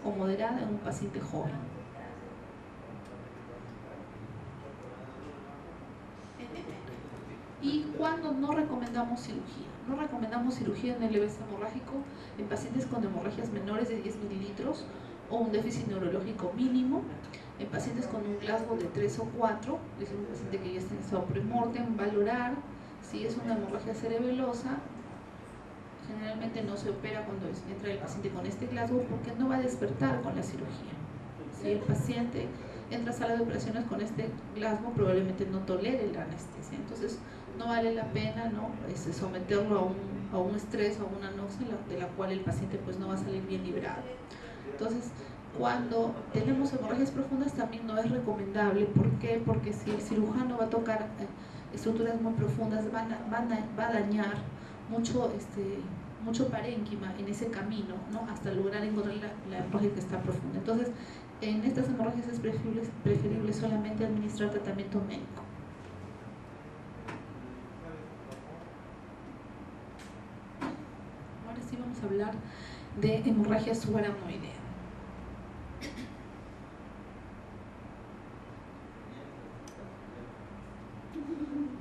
o moderada en un paciente joven. Y cuando no recomendamos cirugía. No recomendamos cirugía en el EBS hemorrágico en pacientes con hemorragias menores de 10 mililitros o un déficit neurológico mínimo, en pacientes con un Glasgow de 3 o 4, es un paciente que ya está en estado premortem, valorar si es una hemorragia cerebelosa. Generalmente no se opera cuando entra el paciente con este Glasgow porque no va a despertar con la cirugía. Si el paciente entra a sala de operaciones con este Glasgow, probablemente no tolere la anestesia. Entonces, no vale la pena, ¿no? Someterlo a un estrés o a una náusea de la cual el paciente pues no va a salir bien librado. Entonces, cuando tenemos hemorragias profundas también no es recomendable. ¿Por qué? Porque si el cirujano va a tocar estructuras muy profundas, va a dañar mucho parénquima en ese camino, ¿no? Hasta lograr encontrar la hemorragia que está profunda. Entonces, en estas hemorragias es preferible solamente administrar tratamiento médico. Ahora sí vamos a hablar de hemorragia subaracnoidea.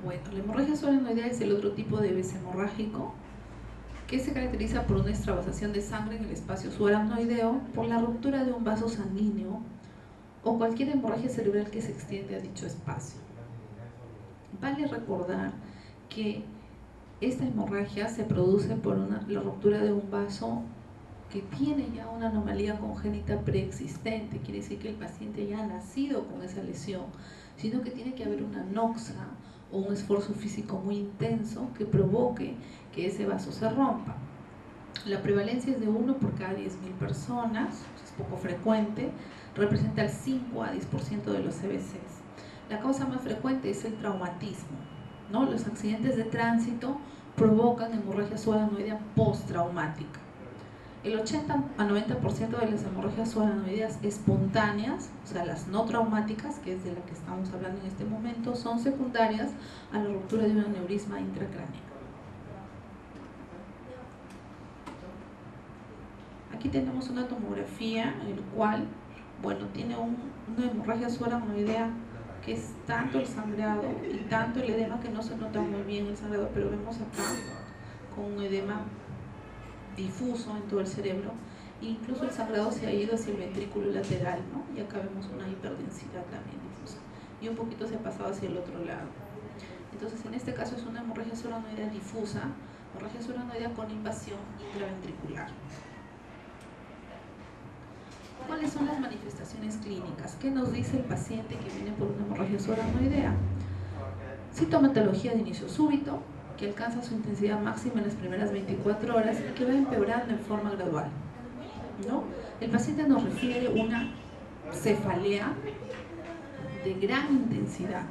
Bueno, la hemorragia subaracnoidea es el otro tipo de EBS hemorrágico que se caracteriza por una extravasación de sangre en el espacio subaracnoideo por la ruptura de un vaso sanguíneo o cualquier hemorragia cerebral que se extiende a dicho espacio. Vale recordar que esta hemorragia se produce por la ruptura de un vaso que tiene ya una anomalía congénita preexistente, quiere decir que el paciente ya ha nacido con esa lesión, sino que tiene que haber una anoxia o un esfuerzo físico muy intenso que provoque que ese vaso se rompa. La prevalencia es de 1 por cada 10.000 personas, es poco frecuente, representa el 5 a 10% de los CVCs. La causa más frecuente es el traumatismo, ¿no? Los accidentes de tránsito provocan hemorragia subaracnoidea postraumática. El 80 a 90% de las hemorragias subaracnoideas espontáneas, o sea, las no traumáticas, que es de la que estamos hablando en este momento, son secundarias a la ruptura de un aneurisma intracraneal. Aquí tenemos una tomografía en la cual, bueno, tiene una hemorragia subaracnoidea que es tanto el sangrado y tanto el edema que no se nota muy bien el sangrado, pero vemos acá con un edema difuso en todo el cerebro, e incluso el sangrado se ha ido hacia el ventrículo lateral, ¿no? Y acá vemos una hiperdensidad también difusa y un poquito se ha pasado hacia el otro lado. Entonces en este caso es una hemorragia subaracnoidea difusa, hemorragia subaracnoidea con invasión intraventricular. ¿Cuáles son las manifestaciones clínicas? ¿Qué nos dice el paciente que viene por una hemorragia subaracnoidea? Sintomatología de inicio súbito, que alcanza su intensidad máxima en las primeras 24 horas y que va empeorando en forma gradual, ¿no? El paciente nos refiere una cefalea de gran intensidad,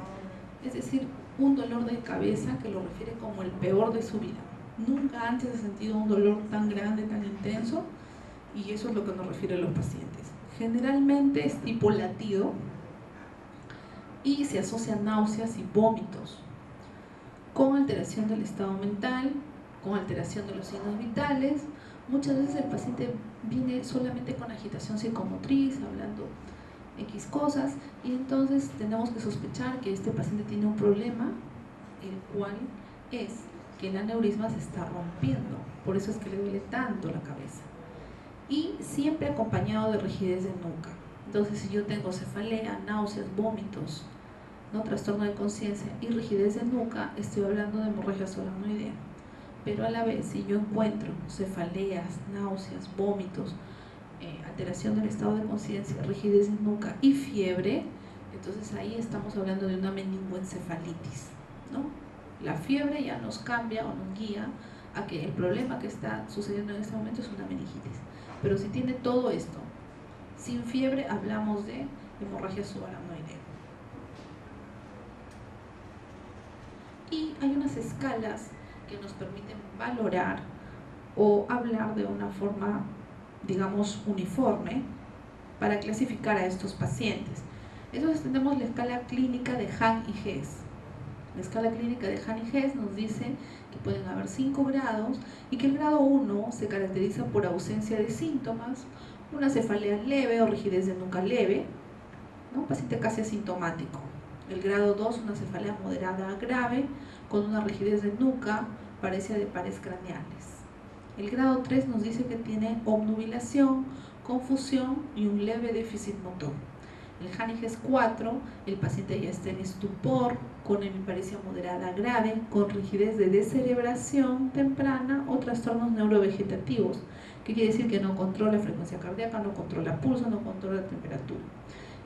es decir, un dolor de cabeza que lo refiere como el peor de su vida. Nunca antes ha sentido un dolor tan grande, tan intenso, y eso es lo que nos refiere a los pacientes. Generalmente es tipo latido y se asocia a náuseas y vómitos, con alteración del estado mental, con alteración de los signos vitales. Muchas veces el paciente viene solamente con agitación psicomotriz, hablando X cosas, y entonces tenemos que sospechar que este paciente tiene un problema, el cual es que el aneurisma se está rompiendo. por eso es que le duele tanto la cabeza. Y siempre acompañado de rigidez de nuca. Entonces, si yo tengo cefalea, náuseas, vómitos, ¿no?, trastorno de conciencia y rigidez de nuca, estoy hablando de hemorragia subaracnoidea. Pero a la vez, si yo encuentro cefaleas, náuseas, vómitos, alteración del estado de conciencia, rigidez de nuca y fiebre, entonces ahí estamos hablando de una meningoencefalitis, ¿no? La fiebre ya nos cambia o nos guía a que el problema que está sucediendo en este momento es una meningitis. Pero si tiene todo esto, sin fiebre, hablamos de hemorragia subaracnoidea. Y hay unas escalas que nos permiten valorar o hablar de una forma, digamos, uniforme para clasificar a estos pacientes. Entonces tenemos la escala clínica de Hahn y Hess. La escala clínica de Hahn y Hess nos dice que pueden haber 5 grados y que el grado 1 se caracteriza por ausencia de síntomas, una cefalea leve o rigidez de nuca leve, ¿no?, paciente casi asintomático. El grado 2, una cefalea moderada a grave, con una rigidez de nuca, parecia de pares craneales. El grado 3 nos dice que tiene obnubilación, confusión y un leve déficit motor. El Hahn y Hess 4, el paciente ya está en estupor, con hemiparesia moderada a grave, con rigidez de descerebración temprana o trastornos neurovegetativos, que quiere decir que no controla frecuencia cardíaca, no controla pulso, no controla temperatura.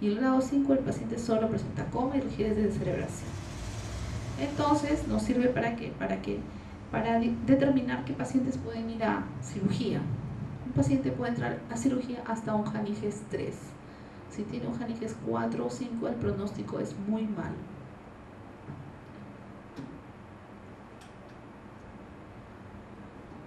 Y el grado 5, el paciente solo presenta coma y rigidez de descerebración. Entonces, ¿nos sirve para qué? Para determinar qué pacientes pueden ir a cirugía. Un paciente puede entrar a cirugía hasta un Hahn y Hess 3. Si tiene un Hahn y Hess 4 o 5, el pronóstico es muy malo.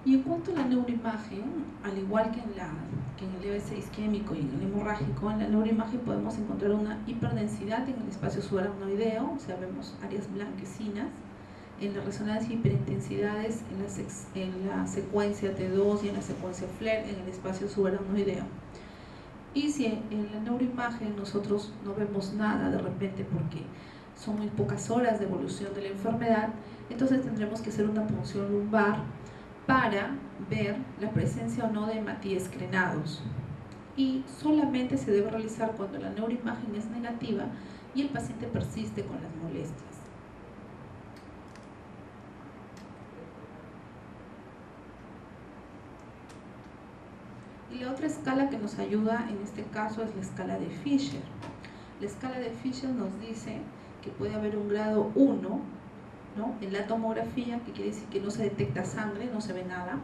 Y en cuanto a la neuroimagen, al igual que en el EBC isquémico y en el hemorrágico, en la neuroimagen podemos encontrar una hiperdensidad en el espacio subaracnoideo, o sea, vemos áreas blanquecinas. En la resonancia hiperintensidades en la secuencia T2 y en la secuencia FLAIR en el espacio subaracnoideo. Y si en la neuroimagen nosotros no vemos nada de repente porque son muy pocas horas de evolución de la enfermedad, entonces tendremos que hacer una punción lumbar para ver la presencia o no de hematíes crenados. Y solamente se debe realizar cuando la neuroimagen es negativa y el paciente persiste con las molestias. Y la otra escala que nos ayuda en este caso es la escala de Fisher. La escala de Fisher nos dice que puede haber un grado 1, ¿no?, en la tomografía, que quiere decir que no se detecta sangre, no se ve nada.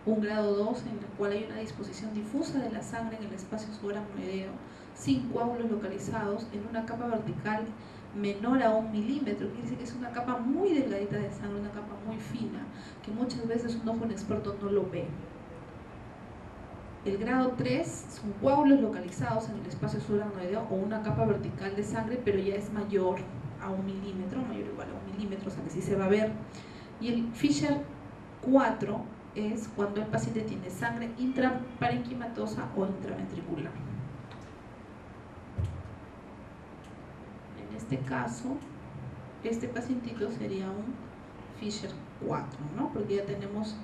Un grado 2 en el cual hay una disposición difusa de la sangre en el espacio subaracnoideo, sin coágulos localizados, en una capa vertical menor a 1 milímetro, quiere decir que es una capa muy delgadita de sangre, una capa muy fina, que muchas veces un ojo inexperto no lo ve. El grado 3 son coágulos localizados en el espacio subaracnoideo o una capa vertical de sangre, pero ya es mayor a 1 milímetro, mayor o igual a 1 milímetro, o sea que sí se va a ver. Y el Fisher 4 es cuando el paciente tiene sangre intraparenquimatosa o intraventricular. En este caso, este pacientito sería un Fisher 4, ¿no?, porque ya tenemos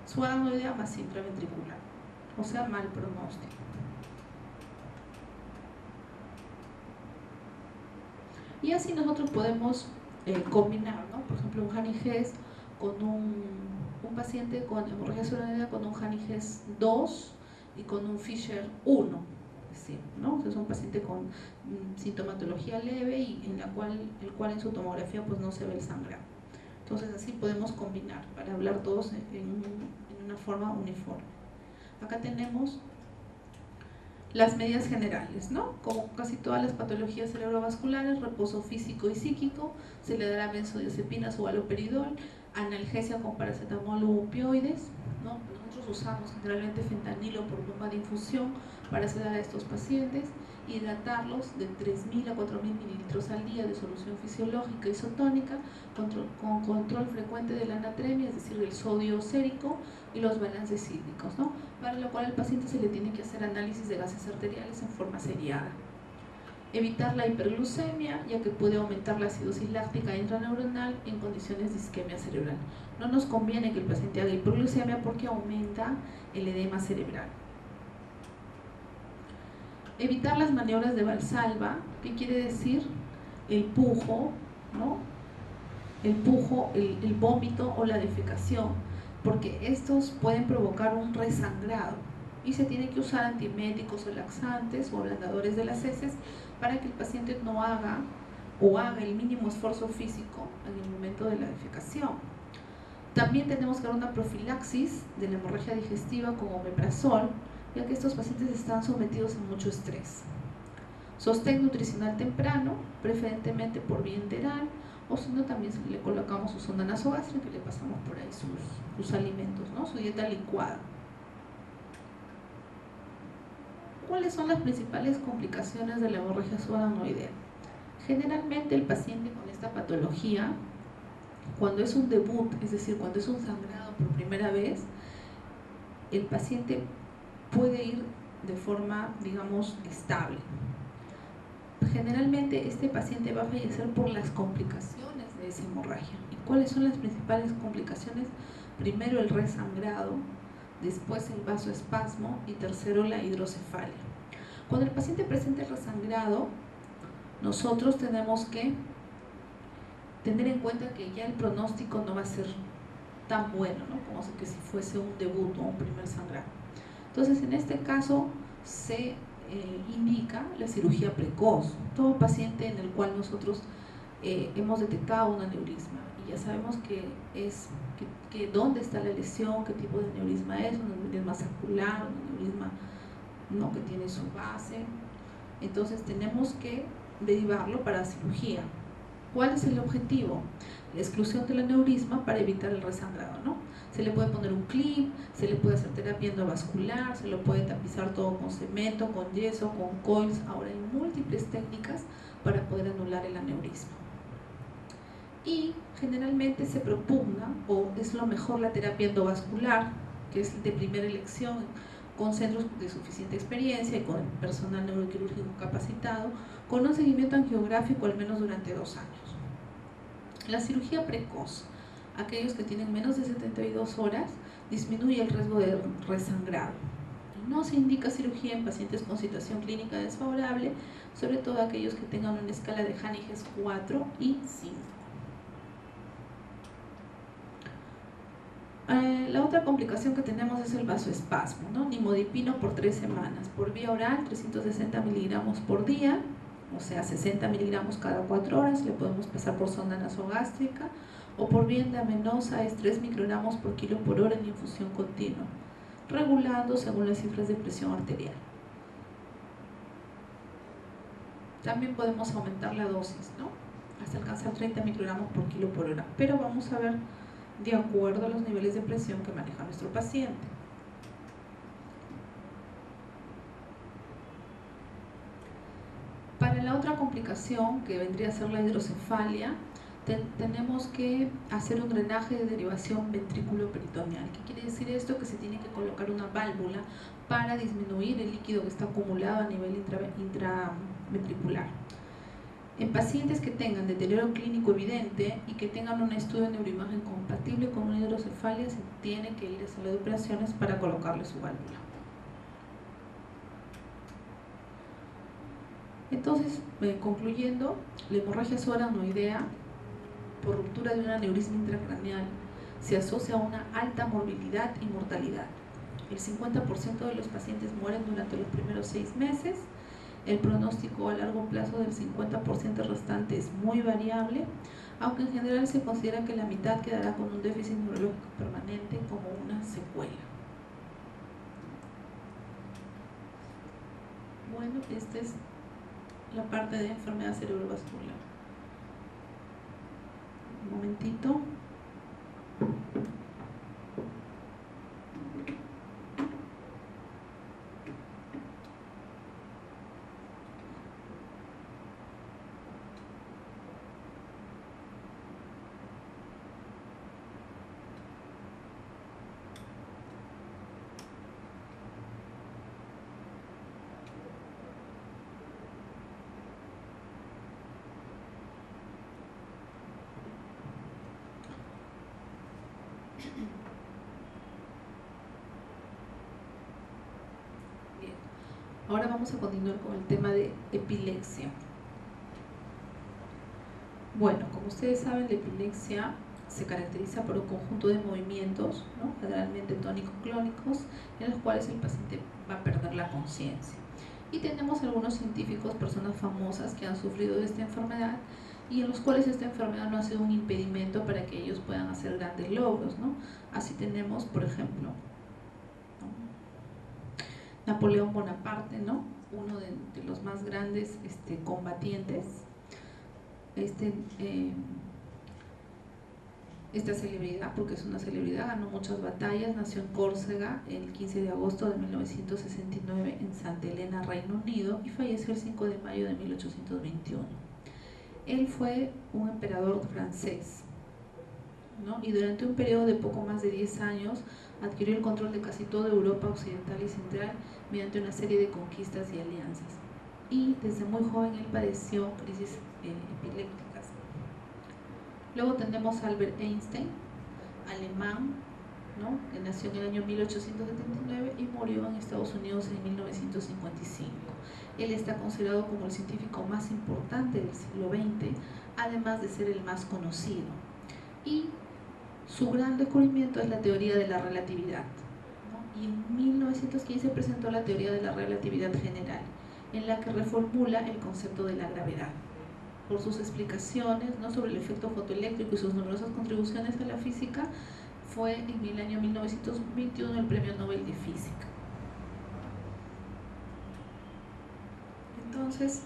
subaracnoidea más intraventricular, o sea, mal pronóstico. Y así nosotros podemos combinar, ¿no?, por ejemplo, un Hahn y Hess con un paciente con hemorragia subaracnoidea con un Hahn y Hess 2 y con un Fisher 1, es decir, ¿no? O sea, es un paciente con sintomatología leve y el cual en su tomografía pues no se ve el sangrado. Entonces así podemos combinar para hablar todos en una forma uniforme. Acá tenemos las medidas generales, ¿no? Como casi todas las patologías cerebrovasculares, reposo físico y psíquico, se le dará benzodiazepinas o haloperidol, analgesia con paracetamol u opioides, ¿no? Nosotros usamos generalmente fentanilo por bomba de infusión para sedar a estos pacientes, hidratarlos de 3.000 a 4.000 mililitros al día de solución fisiológica isotónica, con control frecuente de la natremia, es decir, del sodio sérico y los balances hídricos, ¿no? Para lo cual al paciente se le tiene que hacer análisis de gases arteriales en forma seriada. Evitar la hiperglucemia, ya que puede aumentar la acidosis láctica intraneuronal en condiciones de isquemia cerebral. No nos conviene que el paciente haga hiperglucemia porque aumenta el edema cerebral. Evitar las maniobras de Valsalva, ¿qué quiere decir? El pujo, ¿no? El vómito o la defecación, porque estos pueden provocar un resangrado y se tiene que usar antieméticos o laxantes o ablandadores de las heces para que el paciente no haga o haga el mínimo esfuerzo físico en el momento de la defecación. También tenemos que dar una profilaxis de la hemorragia digestiva con omeprazol, ya que estos pacientes están sometidos a mucho estrés. Sostén nutricional temprano, preferentemente por vía enteral, o si no también le colocamos su sonda nasogástrica y le pasamos por ahí sus alimentos, ¿no? Su dieta licuada. ¿Cuáles son las principales complicaciones de la hemorragia subaracnoidea? Generalmente el paciente con esta patología, cuando es un debut, es decir, cuando es un sangrado por primera vez, el paciente puede ir de forma, digamos, estable. Generalmente este paciente va a fallecer por las complicaciones de esa hemorragia. ¿Y cuáles son las principales complicaciones? Primero el resangrado, después el vasoespasmo y tercero la hidrocefalia. Cuando el paciente presenta el resangrado, nosotros tenemos que tener en cuenta que ya el pronóstico no va a ser tan bueno, ¿no? Como que si fuese un debut o un primer sangrado. Entonces, en este caso se indica la cirugía precoz. Todo paciente en el cual nosotros hemos detectado un aneurisma y ya sabemos que dónde está la lesión, qué tipo de aneurisma es, un aneurisma saccular, un aneurisma, ¿no?, que tiene su base. Entonces tenemos que derivarlo para cirugía. ¿Cuál es el objetivo? La exclusión del aneurisma para evitar el resangrado, ¿no? Se le puede poner un clip, se le puede hacer terapia endovascular, se lo puede tapizar todo con cemento, con yeso, con coils. Ahora hay múltiples técnicas para poder anular el aneurisma. Y generalmente se propugna, o es lo mejor, la terapia endovascular, que es de primera elección, con centros de suficiente experiencia y con personal neuroquirúrgico capacitado, con un seguimiento angiográfico al menos durante 2 años. La cirugía precoz, aquellos que tienen menos de 72 horas, disminuye el riesgo de resangrado. No se indica cirugía en pacientes con situación clínica desfavorable, sobre todo aquellos que tengan una escala de Hanniges 4 y 5. La otra complicación que tenemos es el vasoespasmo, ¿no? Nimodipino por 3 semanas, por vía oral 360 miligramos por día, o sea 60 miligramos cada 4 horas, le podemos pasar por sonda nasogástrica, o por vía endovenosa es 3 microgramos por kilo por hora en infusión continua, regulando según las cifras de presión arterial. También podemos aumentar la dosis, ¿no?, hasta alcanzar 30 microgramos por kilo por hora, pero vamos a ver de acuerdo a los niveles de presión que maneja nuestro paciente. Para la otra complicación, que vendría a ser la hidrocefalia, tenemos que hacer un drenaje de derivación ventrículo-peritoneal. ¿Qué quiere decir esto? Que se tiene que colocar una válvula para disminuir el líquido que está acumulado a nivel intraventricular. En pacientes que tengan deterioro clínico evidente y que tengan un estudio de neuroimagen compatible con una hidrocefalia, se tiene que ir a sala de operaciones para colocarle su válvula. Entonces, concluyendo, la hemorragia subaracnoidea por ruptura de un aneurisma intracraneal se asocia a una alta morbilidad y mortalidad. El 50% de los pacientes mueren durante los primeros 6 meses. El pronóstico a largo plazo del 50% restante es muy variable, aunque en general se considera que la mitad quedará con un déficit neurológico permanente como una secuela. Bueno, esta es la parte de enfermedad cerebrovascular. Un momentito. Ahora vamos a continuar con el tema de epilepsia. Bueno, como ustedes saben, la epilepsia se caracteriza por un conjunto de movimientos, ¿no?, generalmente tónico-clónicos, en los cuales el paciente va a perder la conciencia. Y tenemos algunos científicos, personas famosas que han sufrido de esta enfermedad y en los cuales esta enfermedad no ha sido un impedimento para que ellos puedan hacer grandes logros, ¿no? Así tenemos, por ejemplo, ¿no?, Napoleón Bonaparte, ¿no?, uno de los más grandes combatientes. Esta celebridad, porque es una celebridad, ganó muchas batallas, nació en Córcega el 15 de agosto de 1969 en Santa Elena, Reino Unido, y falleció el 5 de mayo de 1821. Él fue un emperador francés, ¿no?, y durante un periodo de poco más de 10 años adquirió el control de casi toda Europa occidental y central mediante una serie de conquistas y alianzas. Y desde muy joven él padeció crisis epilépticas. Luego tenemos a Albert Einstein, alemán, ¿no?, que nació en el año 1879 y murió en Estados Unidos en 1955. Él está considerado como el científico más importante del siglo XX, además de ser el más conocido. Y su gran descubrimiento es la teoría de la relatividad, ¿no?, y en 1915 presentó la teoría de la relatividad general, en la que reformula el concepto de la gravedad. Por sus explicaciones, ¿no?, sobre el efecto fotoeléctrico y sus numerosas contribuciones a la física, fue en el año 1921 el Premio Nobel de Física. Entonces,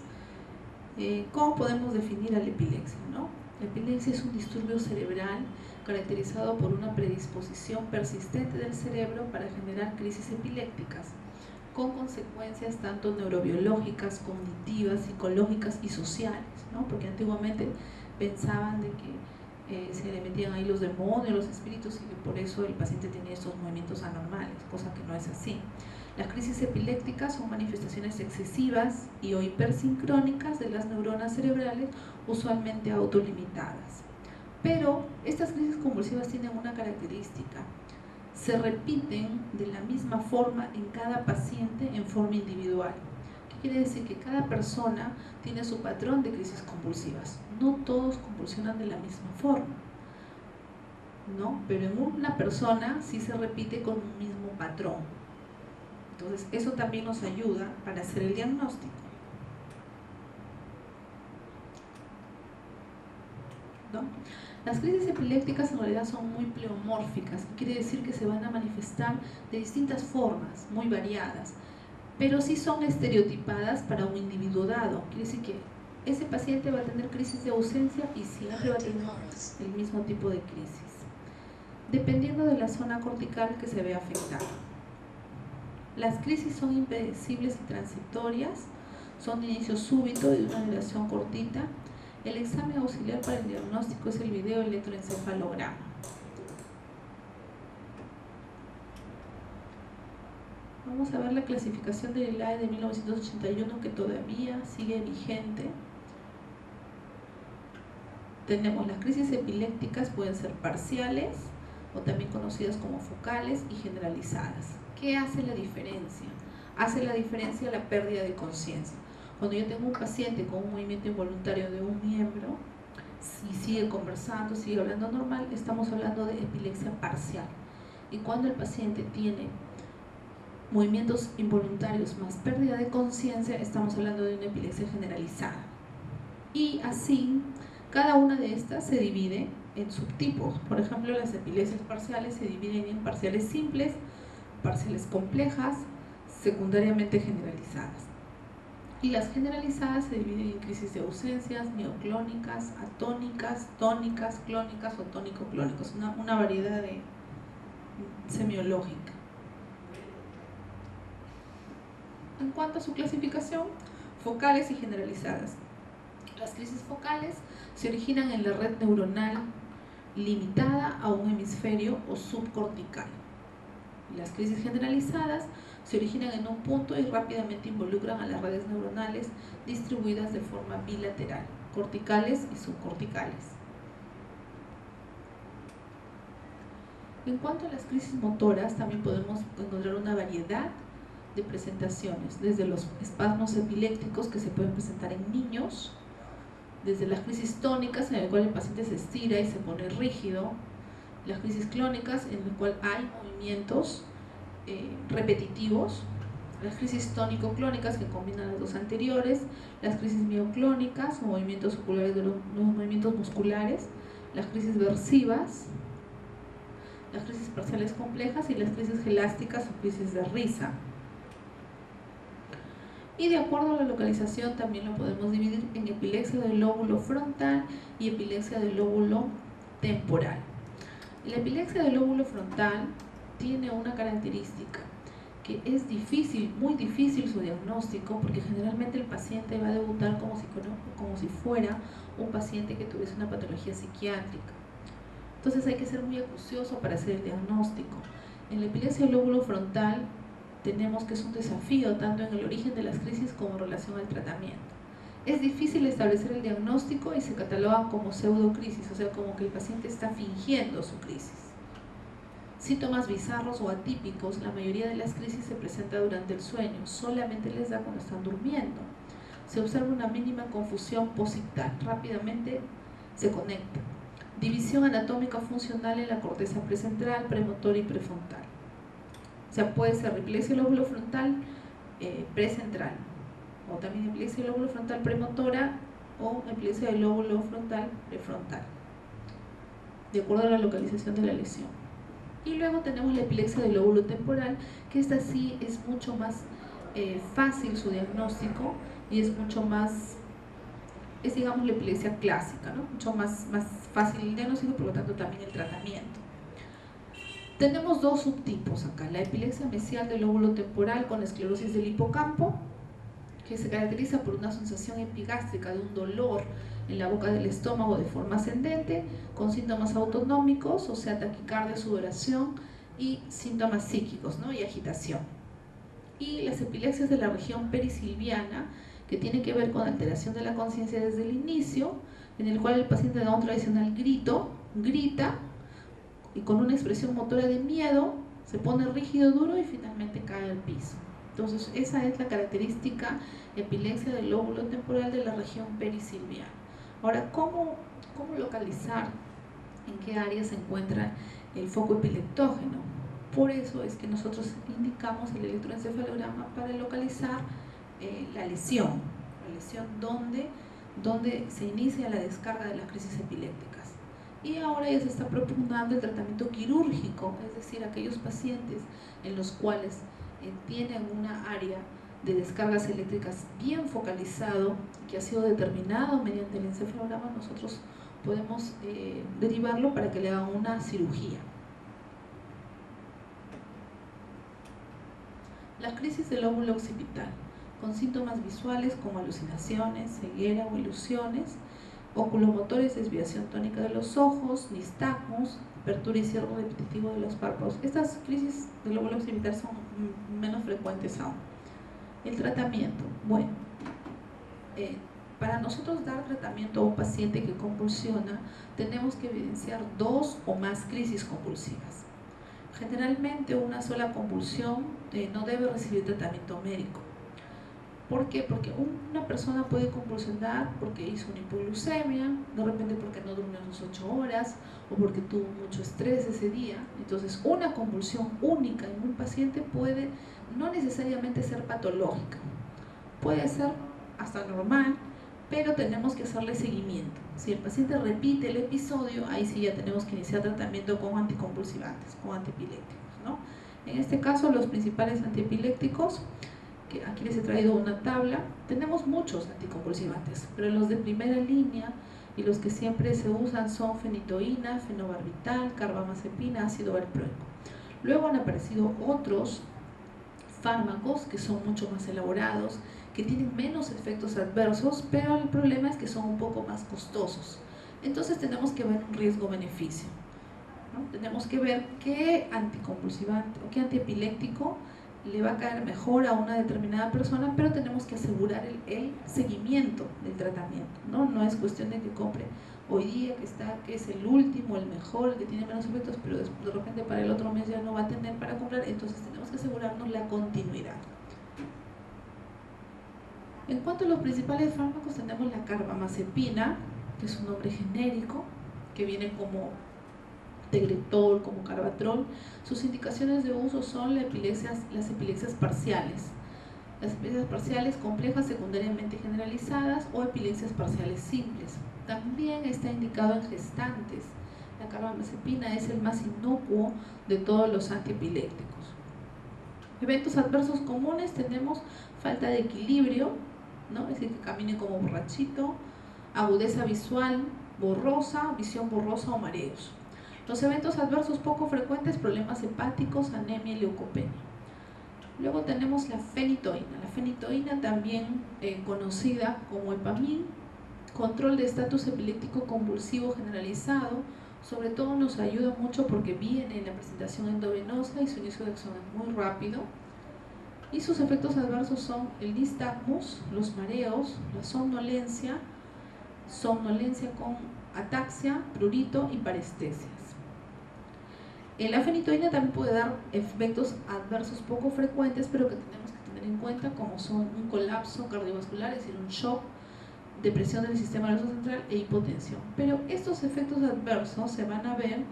¿cómo podemos definir a la epilepsia, ¿no? La epilepsia es un disturbio cerebral caracterizado por una predisposición persistente del cerebro para generar crisis epilépticas, con consecuencias tanto neurobiológicas, cognitivas, psicológicas y sociales, ¿no?, porque antiguamente pensaban de que se le metían ahí los demonios, los espíritus, y que por eso el paciente tenía estos movimientos anormales, cosa que no es así. Las crisis epilépticas son manifestaciones excesivas y o hipersincrónicas de las neuronas cerebrales, usualmente autolimitadas. Pero estas crisis convulsivas tienen una característica: se repiten de la misma forma en cada paciente en forma individual. ¿Qué quiere decir? Que cada persona tiene su patrón de crisis convulsivas. No todos convulsionan de la misma forma, ¿no? Pero en una persona sí se repite con un mismo patrón. Entonces, eso también nos ayuda para hacer el diagnóstico, ¿no? Las crisis epilépticas en realidad son muy pleomórficas, quiere decir que se van a manifestar de distintas formas, muy variadas, pero sí son estereotipadas para un individuo dado. Quiere decir que ese paciente va a tener crisis de ausencia y siempre va a tener el mismo tipo de crisis, dependiendo de la zona cortical que se vea afectada. Las crisis son impredecibles y transitorias, son de inicio súbito y de una duración cortita. El examen auxiliar para el diagnóstico es el video electroencefalograma. Vamos a ver la clasificación del ILAE de 1981, que todavía sigue vigente. Tenemos las crisis epilépticas, pueden ser parciales o también conocidas como focales y generalizadas. ¿Qué hace la diferencia? Hace la diferencia la pérdida de conciencia. Cuando yo tengo un paciente con un movimiento involuntario de un miembro y sigue conversando, sigue hablando normal, estamos hablando de epilepsia parcial. Y cuando el paciente tiene movimientos involuntarios más pérdida de conciencia, estamos hablando de una epilepsia generalizada. Y así, cada una de estas se divide en subtipos. Por ejemplo, las epilepsias parciales se dividen en parciales simples, parciales complejas, secundariamente generalizadas. Y las generalizadas se dividen en crisis de ausencias, mioclónicas, atónicas, tónicas, clónicas o tónico-clónicos, una variedad de semiológica. En cuanto a su clasificación, focales y generalizadas. Las crisis focales se originan en la red neuronal limitada a un hemisferio o subcortical. Las crisis generalizadas se originan en un punto y rápidamente involucran a las redes neuronales distribuidas de forma bilateral, corticales y subcorticales. En cuanto a las crisis motoras, también podemos encontrar una variedad de presentaciones, desde los espasmos epilépticos que se pueden presentar en niños, desde las crisis tónicas en el cual el paciente se estira y se pone rígido, las crisis clónicas en el cual hay movimientos repetitivos, las crisis tónico-clónicas que combinan las dos anteriores, las crisis mioclónicas o movimientos oculares de los movimientos musculares, las crisis versivas, las crisis parciales complejas y las crisis gelásticas o crisis de risa. Y de acuerdo a la localización también lo podemos dividir en epilepsia del lóbulo frontal y epilepsia del lóbulo temporal. La epilepsia del lóbulo frontal tiene una característica, que es difícil, muy difícil su diagnóstico, porque generalmente el paciente va a debutar como si fuera un paciente que tuviese una patología psiquiátrica. Entonces hay que ser muy acucioso para hacer el diagnóstico. En la epilepsia del lóbulo frontal tenemos que es un desafío tanto en el origen de las crisis como en relación al tratamiento. Es difícil establecer el diagnóstico y se cataloga como pseudocrisis, o sea, como que el paciente está fingiendo su crisis. Síntomas bizarros o atípicos, la mayoría de las crisis se presenta durante el sueño, solamente les da cuando están durmiendo. Se observa una mínima confusión posictal, rápidamente se conecta. División anatómica funcional en la corteza precentral, premotora y prefrontal. O sea, puede ser epilepsia del lóbulo frontal precentral, o también epilepsia del lóbulo frontal premotora o epilepsia del lóbulo frontal prefrontal, de acuerdo a la localización de la lesión. Y luego tenemos la epilepsia del lóbulo temporal, que esta sí es mucho más fácil su diagnóstico y es mucho más, es digamos la epilepsia clásica, ¿no? Mucho más fácil el diagnóstico, por lo tanto también el tratamiento. Tenemos dos subtipos acá, la epilepsia mesial del lóbulo temporal con esclerosis del hipocampo, que se caracteriza por una sensación epigástrica de un dolor en la boca del estómago de forma ascendente, con síntomas autonómicos, o sea, taquicardia, sudoración y síntomas psíquicos, ¿no? Y agitación. Y las epilepsias de la región perisilviana, que tiene que ver con alteración de la conciencia desde el inicio, en el cual el paciente da un tradicional grito, grita, y con una expresión motora de miedo, se pone rígido, duro y finalmente cae al piso. Entonces, esa es la característica epilepsia del lóbulo temporal de la región perisilviana. Ahora, ¿cómo localizar en qué área se encuentra el foco epileptógeno? Por eso es que nosotros indicamos el electroencefalograma para localizar la lesión donde se inicia la descarga de las crisis epilépticas. Y ahora ya se está propugnando el tratamiento quirúrgico, es decir, aquellos pacientes en los cuales tienen una área de descargas eléctricas bien focalizado, que ha sido determinado mediante el encefalograma, nosotros podemos derivarlo para que le hagan una cirugía. Las crisis del lóbulo occipital, con síntomas visuales como alucinaciones, ceguera o ilusiones, oculomotores, desviación tónica de los ojos, nistagmos, apertura y cierre repetitivo de los párpados. Estas crisis del lóbulo occipital son menos frecuentes aún. El tratamiento, bueno, para nosotros dar tratamiento a un paciente que convulsiona, tenemos que evidenciar 2 o más crisis convulsivas. Generalmente una sola convulsión no debe recibir tratamiento médico. ¿Por qué? Porque una persona puede convulsionar porque hizo una hipoglucemia, de repente porque no durmió sus 8 horas o porque tuvo mucho estrés ese día. Entonces, una convulsión única en un paciente puede no necesariamente ser patológica, puede ser hasta normal, pero tenemos que hacerle seguimiento. Si el paciente repite el episodio, ahí sí ya tenemos que iniciar tratamiento con anticonvulsivantes, con antiepilépticos, ¿no? En este caso, los principales antiepilépticos, que aquí les he traído una tabla, tenemos muchos anticonvulsivantes, pero los de primera línea y los que siempre se usan son fenitoína, fenobarbital, carbamazepina, ácido valproico. Luego han aparecido otros fármacos que son mucho más elaborados, que tienen menos efectos adversos, pero el problema es que son un poco más costosos. Entonces tenemos que ver un riesgo-beneficio, ¿no? Tenemos que ver qué anticonvulsivante o qué antiepiléptico le va a caer mejor a una determinada persona, pero tenemos que asegurar el seguimiento del tratamiento, ¿no? No es cuestión de que compre hoy día que es el último, el mejor, el que tiene menos efectos, pero de repente para el otro mes ya no va a tener para comprar. Entonces tenemos que asegurarnos la continuidad. En cuanto a los principales fármacos, tenemos la carbamazepina, que es un nombre genérico, que viene como Tegretol, como Carbatrol. Sus indicaciones de uso son las epilepsias parciales. Las epilepsias parciales complejas secundariamente generalizadas o epilepsias parciales simples. También está indicado en gestantes. La carbamazepina es el más inocuo de todos los antiepilépticos. Eventos adversos comunes tenemos falta de equilibrio, ¿no? Es decir, que camine como borrachito, agudeza visual borrosa, visión borrosa o mareos. Los eventos adversos poco frecuentes, problemas hepáticos, anemia y leucopenia. Luego tenemos la fenitoína. La fenitoína, también conocida como Epamin, control de estatus epiléptico convulsivo generalizado. Sobre todo nos ayuda mucho porque viene en la presentación endovenosa y su inicio de acción es muy rápido. Y sus efectos adversos son el nistagmus, los mareos, la somnolencia con ataxia, prurito y parestesias. La fenitoína también puede dar efectos adversos poco frecuentes, pero que tenemos que tener en cuenta, como son un colapso cardiovascular, es decir, un shock, depresión del sistema nervioso central e hipotensión. Pero estos efectos adversos se van a ver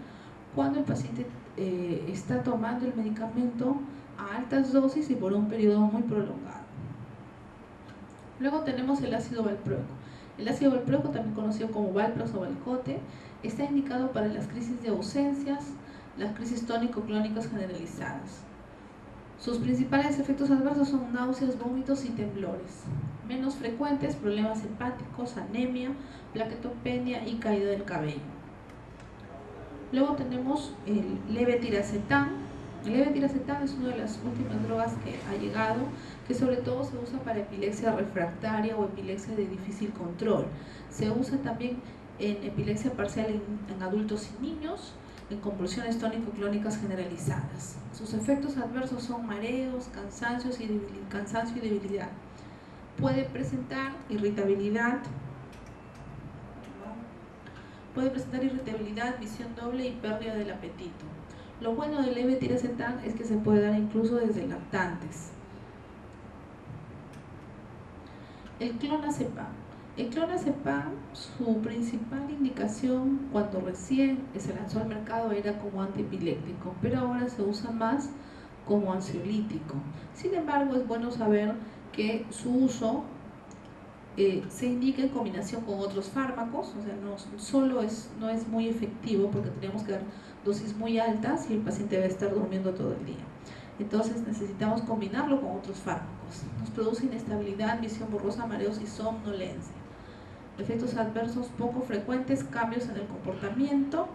cuando el paciente está tomando el medicamento a altas dosis y por un periodo muy prolongado. Luego tenemos el ácido valproico. El ácido valproico, también conocido como Valprox o Valcote, está indicado para las crisis de ausencias, las crisis tónico-clónicas generalizadas. Sus principales efectos adversos son náuseas, vómitos y temblores. Menos frecuentes, problemas hepáticos, anemia, plaquetopenia y caída del cabello. Luego tenemos el levetiracetam. El levetiracetam es una de las últimas drogas que ha llegado, que sobre todo se usa para epilepsia refractaria o epilepsia de difícil control. Se usa también en epilepsia parcial en adultos y niños, en convulsiones tónico-clónicas generalizadas. Sus efectos adversos son mareos, cansancio y debilidad. Puede presentar irritabilidad, visión doble y pérdida del apetito. Lo bueno del levetiracetam es que se puede dar incluso desde lactantes. El clonazepam. El clonazepam, su principal indicación cuando recién se lanzó al mercado era como antiepiléptico, pero ahora se usa más como ansiolítico. Sin embargo, es bueno saber que su uso se indica en combinación con otros fármacos, o sea, no es muy efectivo porque tenemos que dar dosis muy altas y el paciente va a estar durmiendo todo el día. Entonces necesitamos combinarlo con otros fármacos. Nos produce inestabilidad, visión borrosa, mareos y somnolencia. Efectos adversos poco frecuentes, cambios en el comportamiento,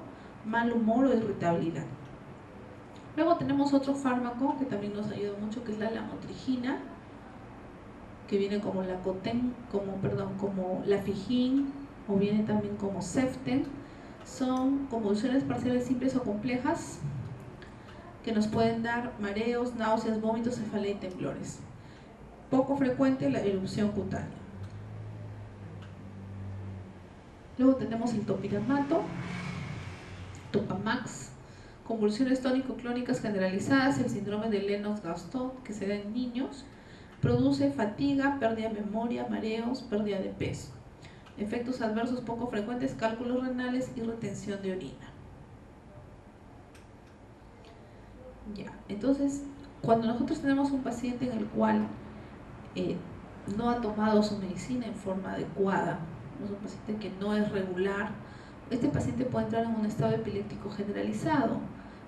mal humor o irritabilidad. Luego tenemos otro fármaco que también nos ayuda mucho, que es la lamotrigina, que viene como como Lafigin, o viene también como Ceften. Son convulsiones parciales simples o complejas que nos pueden dar mareos, náuseas, vómitos, cefalea y temblores. Poco frecuente la erupción cutánea. Luego tenemos el topiramato, Topamax, convulsiones tónico-clónicas generalizadas, el síndrome de Lennox-Gastaut, que se da en niños, produce fatiga, pérdida de memoria, mareos, pérdida de peso. Efectos adversos poco frecuentes, cálculos renales y retención de orina. Ya, entonces, cuando nosotros tenemos un paciente en el cual no ha tomado su medicina en forma adecuada, es un paciente que no es regular, este paciente puede entrar en un estado epiléptico generalizado,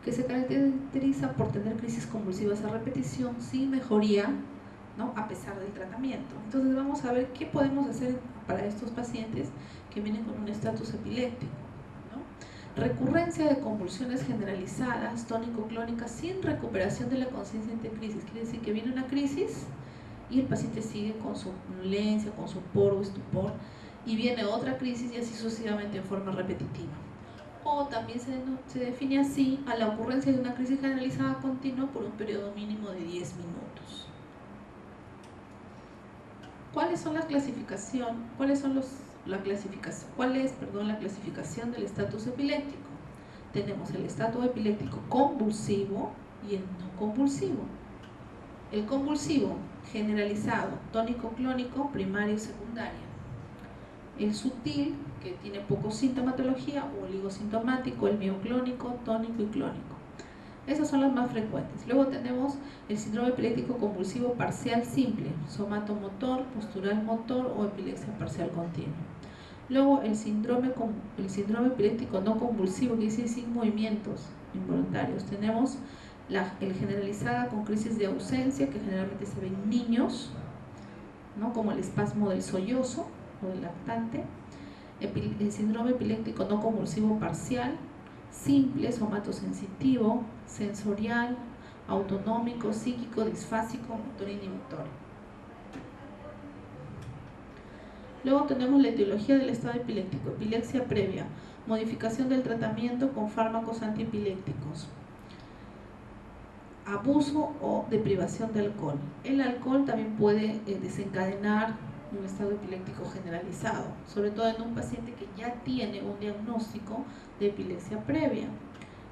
que se caracteriza por tener crisis convulsivas a repetición sin mejoría, ¿no?, a pesar del tratamiento. Entonces vamos a ver qué podemos hacer para estos pacientes que vienen con un estatus epiléptico, ¿no? Recurrencia de convulsiones generalizadas, tónico-clónicas, sin recuperación de la conciencia ante crisis. Quiere decir que viene una crisis y el paciente sigue con su somnolencia, con sopor o estupor, y viene otra crisis y así sucesivamente en forma repetitiva. O también se define así a la ocurrencia de una crisis generalizada continua por un periodo mínimo de 10 minutos. ¿Cuál es la clasificación del estatus epiléptico? Tenemos el estatus epiléptico convulsivo y el no convulsivo. El convulsivo generalizado, tónico-clónico, primario y secundaria. El sutil, que tiene poco sintomatología, o oligosintomático, el mioclónico, tónico y clónico. Esas son las más frecuentes. Luego tenemos el síndrome epiléptico convulsivo parcial simple, somatomotor, postural motor o epilepsia parcial continua. Luego el síndrome epiléptico no convulsivo, que dice sin movimientos involuntarios. Tenemos el generalizada con crisis de ausencia, que generalmente se ve en niños, ¿no? Como el espasmo del sollozo o del lactante. El síndrome epiléptico no convulsivo parcial, simple, somatosensitivo, sensorial, autonómico, psíquico, disfásico, motor inhibitorio. Luego tenemos la etiología del estado epiléptico, epilepsia previa, modificación del tratamiento con fármacos antiepilépticos, abuso o deprivación de alcohol. El alcohol también puede desencadenar un estado epiléptico generalizado, sobre todo en un paciente que ya tiene un diagnóstico de epilepsia previa,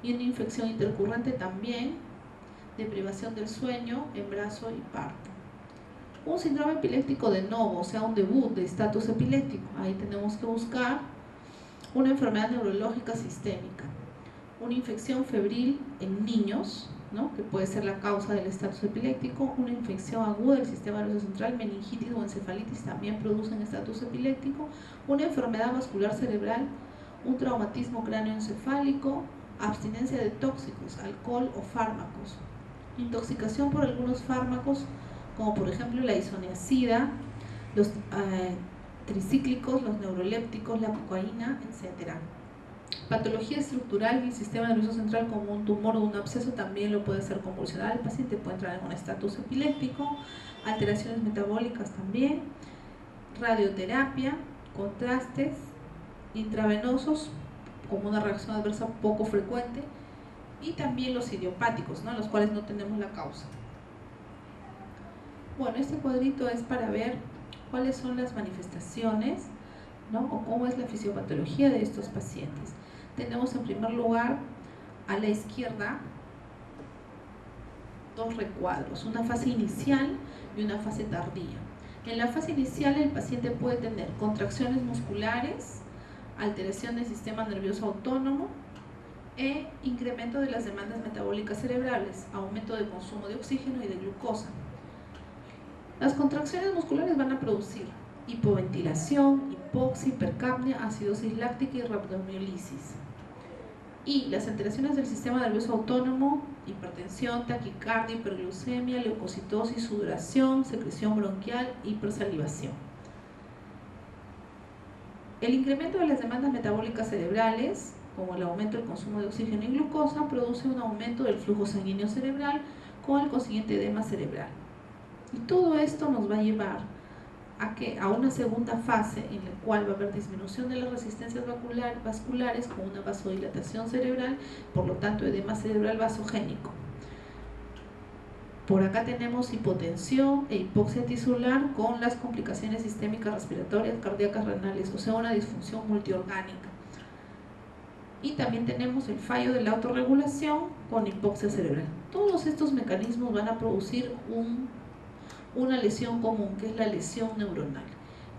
y una infección intercurrente también, deprivación del sueño, embarazo y parto. Un síndrome epiléptico de novo, o sea, un debut de estatus epiléptico. Ahí tenemos que buscar una enfermedad neurológica sistémica, una infección febril en niños, ¿no? Que puede ser la causa del estatus epiléptico, una infección aguda del sistema nervioso central, meningitis o encefalitis también producen estatus epiléptico, una enfermedad vascular cerebral, un traumatismo cráneoencefálico, abstinencia de tóxicos, alcohol o fármacos, intoxicación por algunos fármacos, como por ejemplo la isoniazida, los tricíclicos, los neurolépticos, la cocaína, etc. Patología estructural del sistema nervioso central, como un tumor o un absceso, también lo puede hacer convulsionar. El paciente puede entrar en un estatus epiléptico, alteraciones metabólicas también, radioterapia, contrastes intravenosos como una reacción adversa poco frecuente, y también los idiopáticos, ¿no? Los cuales no tenemos la causa. Bueno, este cuadrito es para ver cuáles son las manifestaciones, ¿no? O cómo es la fisiopatología de estos pacientes. Tenemos en primer lugar a la izquierda dos recuadros, una fase inicial y una fase tardía. En la fase inicial el paciente puede tener contracciones musculares, alteración del sistema nervioso autónomo e incremento de las demandas metabólicas cerebrales, aumento de consumo de oxígeno y de glucosa. Las contracciones musculares van a producir hipoventilación, hipoxia, hipercapnia, acidosis láctica y rhabdomiolisis. Y las alteraciones del sistema nervioso autónomo, hipertensión, taquicardia, hiperglucemia, leucocitosis, sudoración, secreción bronquial, hipersalivación. El incremento de las demandas metabólicas cerebrales, como el aumento del consumo de oxígeno y glucosa, produce un aumento del flujo sanguíneo cerebral con el consiguiente edema cerebral. Y todo esto nos va a llevar a una segunda fase en la cual va a haber disminución de las resistencias vasculares con una vasodilatación cerebral, por lo tanto edema cerebral vasogénico. Por acá tenemos hipotensión e hipoxia tisular con las complicaciones sistémicas respiratorias, cardíacas, renales, o sea, una disfunción multiorgánica. Y también tenemos el fallo de la autorregulación con hipoxia cerebral. Todos estos mecanismos van a producir una lesión común, que es la lesión neuronal.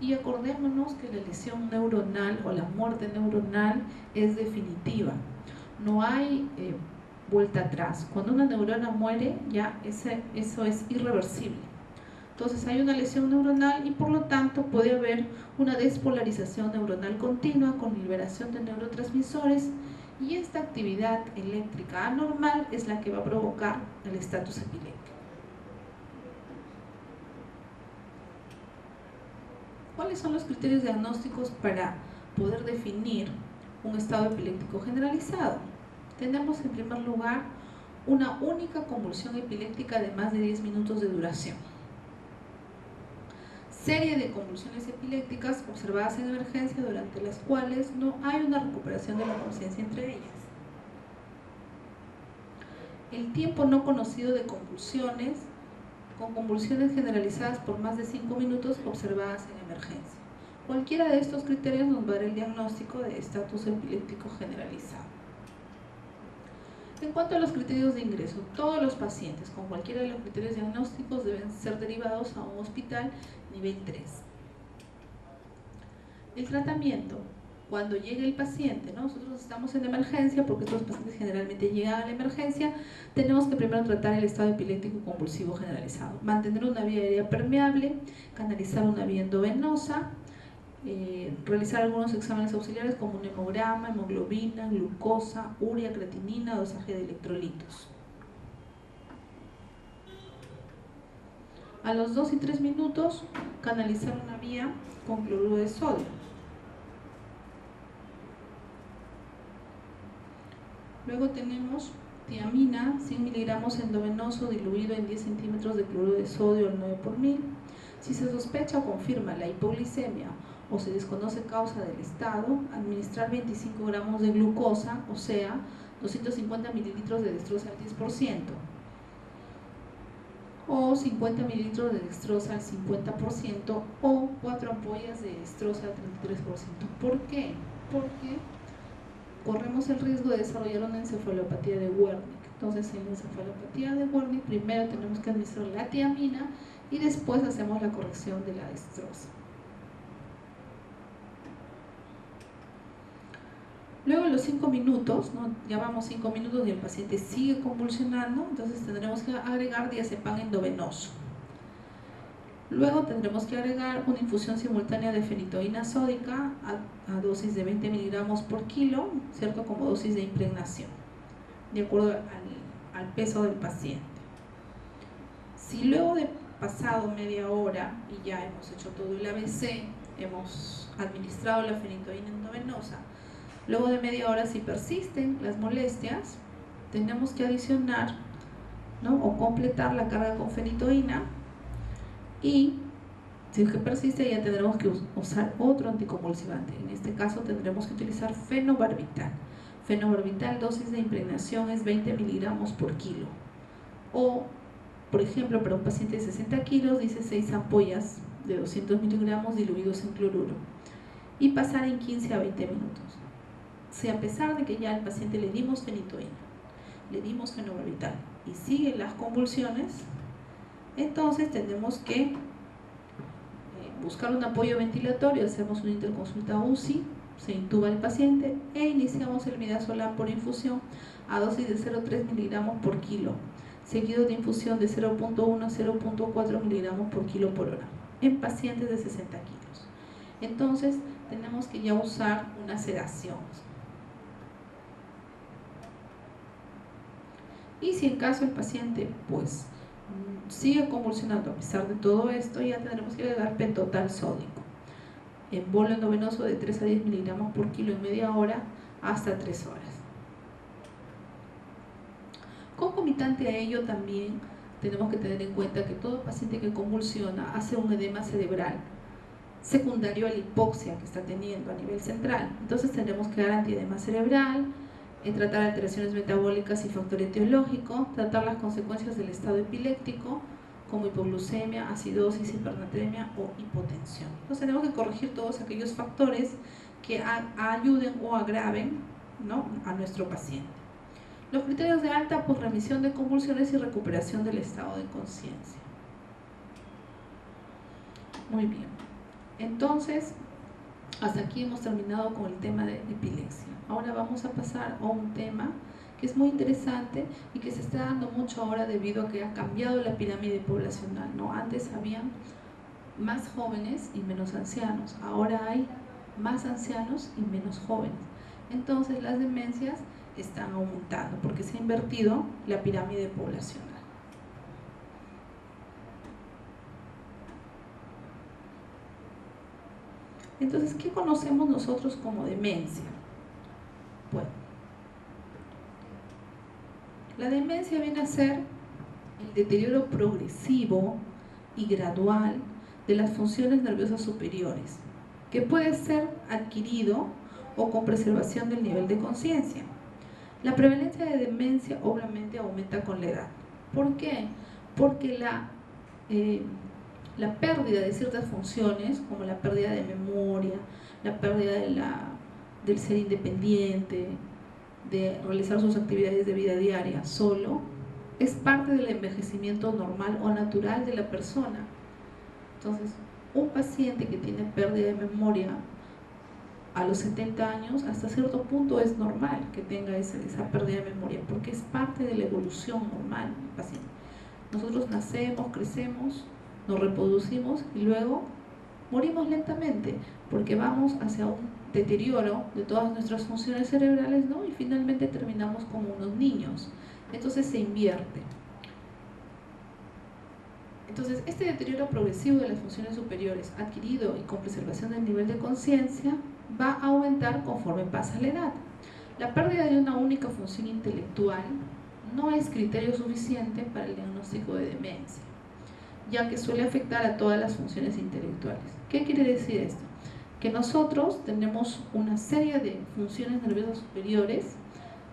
Y acordémonos que la lesión neuronal o la muerte neuronal es definitiva. No hay vuelta atrás. Cuando una neurona muere, ya eso es irreversible. Entonces hay una lesión neuronal y por lo tanto puede haber una despolarización neuronal continua con liberación de neurotransmisores, y esta actividad eléctrica anormal es la que va a provocar el estatus epiléptico. ¿Cuáles son los criterios diagnósticos para poder definir un estado epiléptico generalizado? Tenemos en primer lugar una única convulsión epiléptica de más de 10 minutos de duración. Serie de convulsiones epilépticas observadas en emergencia durante las cuales no hay una recuperación de la conciencia entre ellas. El tiempo no conocido de convulsiones, con convulsiones generalizadas por más de 5 minutos observadas en emergencia. Cualquiera de estos criterios nos va a dar el diagnóstico de estatus epiléptico generalizado. En cuanto a los criterios de ingreso, todos los pacientes con cualquiera de los criterios diagnósticos deben ser derivados a un hospital nivel 3. El tratamiento, cuando llegue el paciente, ¿no? Nosotros estamos en emergencia porque estos pacientes generalmente llegan a la emergencia, tenemos que primero tratar el estado epiléptico convulsivo generalizado, mantener una vía aérea permeable, canalizar una vía endovenosa, realizar algunos exámenes auxiliares como un hemograma, hemoglobina, glucosa, urea, creatinina, dosaje de electrolitos. A los 2 y 3 minutos, canalizar una vía con cloruro de sodio. Luego tenemos tiamina, 100 miligramos endovenoso diluido en 10 centímetros de cloruro de sodio al 9 por mil. Si se sospecha o confirma la hipoglicemia o se desconoce causa del estado, administrar 25 gramos de glucosa, o sea, 250 mililitros de dextrosa al 10%, o 50 mililitros de dextrosa al 50%, o 4 ampollas de dextrosa al 33%. ¿Por qué? Porque corremos el riesgo de desarrollar una encefalopatía de Wernicke. Entonces, en la encefalopatía de Wernicke primero tenemos que administrar la tiamina y después hacemos la corrección de la dextrosa. Luego, en los 5 minutos, ¿no? Ya vamos 5 minutos y el paciente sigue convulsionando, entonces tendremos que agregar diazepam endovenoso. Luego tendremos que agregar una infusión simultánea de fenitoína sódica a dosis de 20 miligramos por kilo, ¿cierto? Como dosis de impregnación, de acuerdo al peso del paciente. Si luego de pasado media hora y ya hemos hecho todo el ABC, hemos administrado la fenitoína endovenosa, luego de media hora, si persisten las molestias, tenemos que adicionar, ¿no? O completar la carga con fenitoína, y si es que persiste ya tendremos que usar otro anticonvulsivante. En este caso tendremos que utilizar fenobarbital. Fenobarbital, dosis de impregnación es 20 miligramos por kilo. O, por ejemplo, para un paciente de 60 kilos, dice 6 ampollas de 200 miligramos diluidos en cloruro. Y pasar en 15 a 20 minutos. Si a pesar de que ya al paciente le dimos fenitoína, le dimos fenobarbital y siguen las convulsiones, entonces tenemos que buscar un apoyo ventilatorio, hacemos una interconsulta UCI, se intuba el paciente e iniciamos el midazolam por infusión a dosis de 0,3 miligramos por kilo, seguido de infusión de 0,1 a 0,4 miligramos por kilo por hora, en pacientes de 60 kilos. Entonces tenemos que ya usar una sedación. Y si en caso el paciente pues sigue convulsionando a pesar de todo esto, ya tendremos que agregar pentotal sódico en bolo endovenoso de 3 a 10 miligramos por kilo en media hora hasta 3 horas. Concomitante a ello también tenemos que tener en cuenta que todo paciente que convulsiona hace un edema cerebral secundario a la hipoxia que está teniendo a nivel central. Entonces tendremos que dar antiedema cerebral, tratar alteraciones metabólicas y factor etiológico, tratar las consecuencias del estado epiléptico como hipoglucemia, acidosis, hipernatremia o hipotensión. Entonces tenemos que corregir todos aquellos factores que ayuden o agraven, ¿no?, a nuestro paciente. Los criterios de alta, pues remisión de convulsiones y recuperación del estado de conciencia. Muy bien, entonces hasta aquí hemos terminado con el tema de epilepsia. Ahora vamos a pasar a un tema que es muy interesante y que se está dando mucho ahora debido a que ha cambiado la pirámide poblacional, ¿no? Antes habían más jóvenes y menos ancianos, ahora hay más ancianos y menos jóvenes. Entonces las demencias están aumentando porque se ha invertido la pirámide poblacional. Entonces, ¿qué conocemos nosotros como demencia? Bueno, la demencia viene a ser el deterioro progresivo y gradual de las funciones nerviosas superiores, que puede ser adquirido o con preservación del nivel de conciencia. La prevalencia de demencia obviamente aumenta con la edad. ¿Por qué? Porque la pérdida de ciertas funciones, como la pérdida de memoria, la pérdida del ser independiente, de realizar sus actividades de vida diaria solo, es parte del envejecimiento normal o natural de la persona. Entonces, un paciente que tiene pérdida de memoria a los 70 años, hasta cierto punto es normal que tenga esa pérdida de memoria, porque es parte de la evolución normal del paciente. Nosotros nacemos, crecemos, nos reproducimos y luego morimos lentamente, porque vamos hacia un deterioro de todas nuestras funciones cerebrales, ¿no? Y finalmente terminamos como unos niños. Entonces se invierte. Entonces, este deterioro progresivo de las funciones superiores adquirido y con preservación del nivel de conciencia va a aumentar conforme pasa la edad. La pérdida de una única función intelectual no es criterio suficiente para el diagnóstico de demencia, ya que suele afectar a todas las funciones intelectuales. ¿Qué quiere decir esto? Que nosotros tenemos una serie de funciones nerviosas superiores,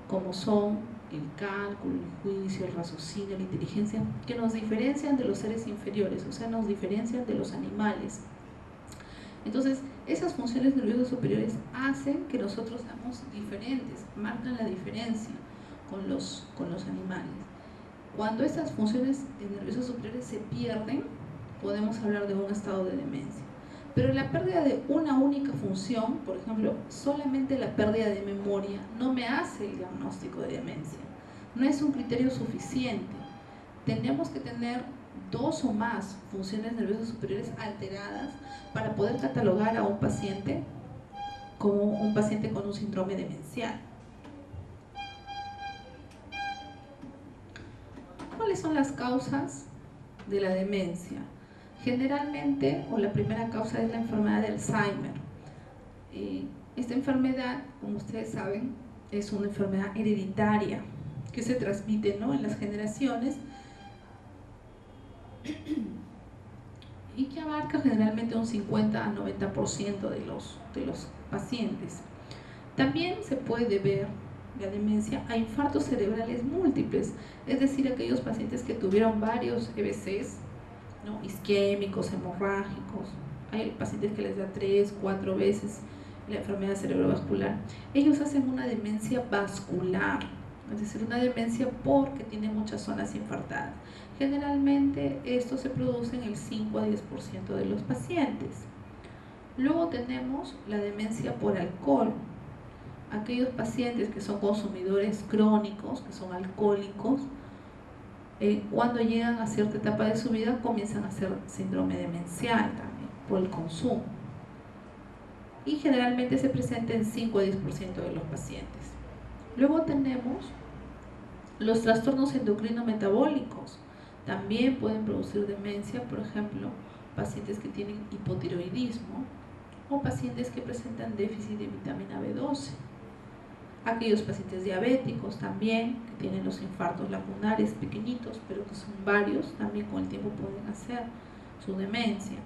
como son el cálculo, el juicio, el raciocinio, la inteligencia, que nos diferencian de los seres inferiores, o sea, nos diferencian de los animales. Entonces, esas funciones nerviosas superiores hacen que nosotros seamos diferentes, marcan la diferencia con los animales. Cuando estas funciones nerviosas superiores se pierden, podemos hablar de un estado de demencia. Pero la pérdida de una única función, por ejemplo, solamente la pérdida de memoria, no me hace el diagnóstico de demencia. No es un criterio suficiente. Tenemos que tener dos o más funciones nerviosas superiores alteradas para poder catalogar a un paciente como un paciente con un síndrome demencial. ¿Cuáles son las causas de la demencia? Generalmente, o la primera causa es la enfermedad de Alzheimer. Esta enfermedad, como ustedes saben, es una enfermedad hereditaria que se transmite, ¿no?, en las generaciones y que abarca generalmente un 50 a 90% de los pacientes. También se puede ver la demencia a infartos cerebrales múltiples, es decir, aquellos pacientes que tuvieron varios EBCs, ¿no?, isquémicos, hemorrágicos. Hay pacientes que les da 3, 4 veces la enfermedad cerebrovascular. Ellos hacen una demencia vascular, es decir, una demencia porque tiene muchas zonas infartadas. Generalmente esto se produce en el 5 a 10% de los pacientes. Luego tenemos la demencia por alcohol. Aquellos pacientes que son consumidores crónicos, que son alcohólicos, cuando llegan a cierta etapa de su vida comienzan a hacer síndrome demencial también por el consumo, y generalmente se presenta en 5 a 10% de los pacientes. Luego tenemos los trastornos endocrino-metabólicos, también pueden producir demencia, por ejemplo, pacientes que tienen hipotiroidismo o pacientes que presentan déficit de vitamina B12. Aquellos pacientes diabéticos también, que tienen los infartos lacunares pequeñitos, pero que son varios, también con el tiempo pueden hacer su demencia.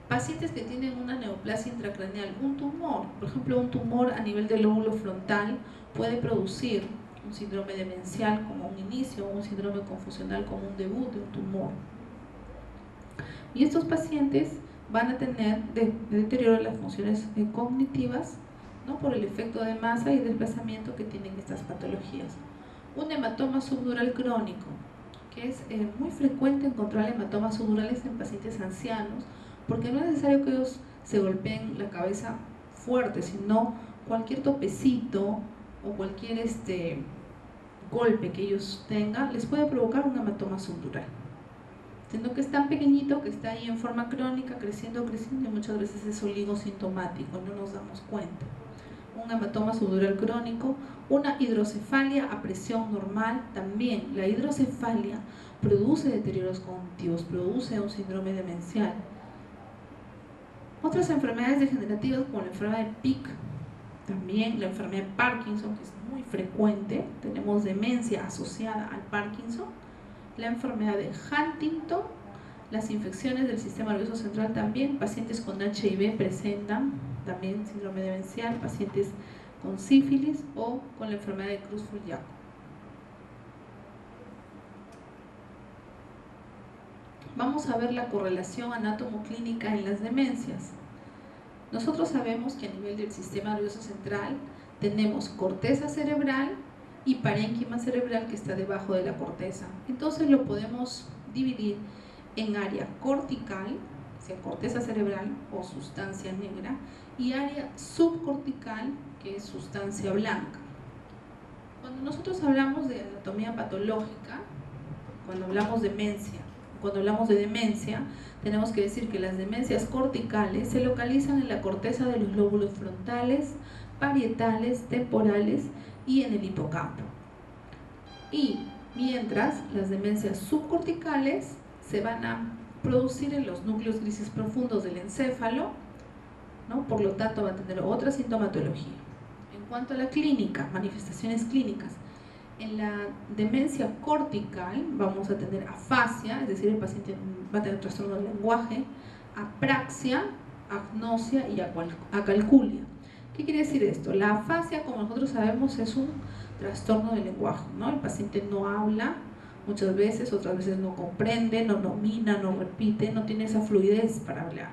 Pacientes que tienen una neoplasia intracraneal, un tumor, por ejemplo, un tumor a nivel del lóbulo frontal puede producir un síndrome demencial como un inicio, o un síndrome confusional como un debut de un tumor. Y estos pacientes van a tener deterioro de las funciones cognitivas, ¿no?, por el efecto de masa y desplazamiento que tienen estas patologías. Un hematoma subdural crónico, que es muy frecuente encontrar hematomas subdurales en pacientes ancianos, porque no es necesario que ellos se golpeen la cabeza fuerte, sino cualquier topecito o cualquier golpe que ellos tengan les puede provocar un hematoma subdural, siendo que es tan pequeñito que está ahí en forma crónica, creciendo, y muchas veces es oligosintomático, no nos damos cuenta. Un hematoma subdural crónico, una hidrocefalia a presión normal, también la hidrocefalia produce deterioros cognitivos, produce un síndrome demencial. Otras enfermedades degenerativas como la enfermedad de Pick, también la enfermedad de Parkinson, que es muy frecuente, tenemos demencia asociada al Parkinson, la enfermedad de Huntington, las infecciones del sistema nervioso central también, pacientes con HIV presentan también síndrome demencial, pacientes con sífilis o con la enfermedad de Creutzfeldt-Jakob. Vamos a ver la correlación anatomoclínica en las demencias. Nosotros sabemos que a nivel del sistema nervioso central tenemos corteza cerebral y parénquima cerebral que está debajo de la corteza. Entonces lo podemos dividir en área cortical, o sea, corteza cerebral o sustancia negra, y área subcortical, que es sustancia blanca. Cuando nosotros hablamos de anatomía patológica, cuando hablamos de demencia, tenemos que decir que las demencias corticales se localizan en la corteza de los lóbulos frontales, parietales, temporales y en el hipocampo. Y mientras las demencias subcorticales se van a producir en los núcleos grises profundos del encéfalo, ¿no? Por lo tanto va a tener otra sintomatología. En cuanto a la clínica, manifestaciones clínicas, en la demencia cortical vamos a tener afasia, es decir, el paciente va a tener trastorno del lenguaje, apraxia, agnosia y acalculia. ¿Qué quiere decir esto? La afasia, como nosotros sabemos, es un trastorno del lenguaje, ¿no? El paciente no habla muchas veces, otras veces no comprende, no domina, no repite, no tiene esa fluidez para hablar.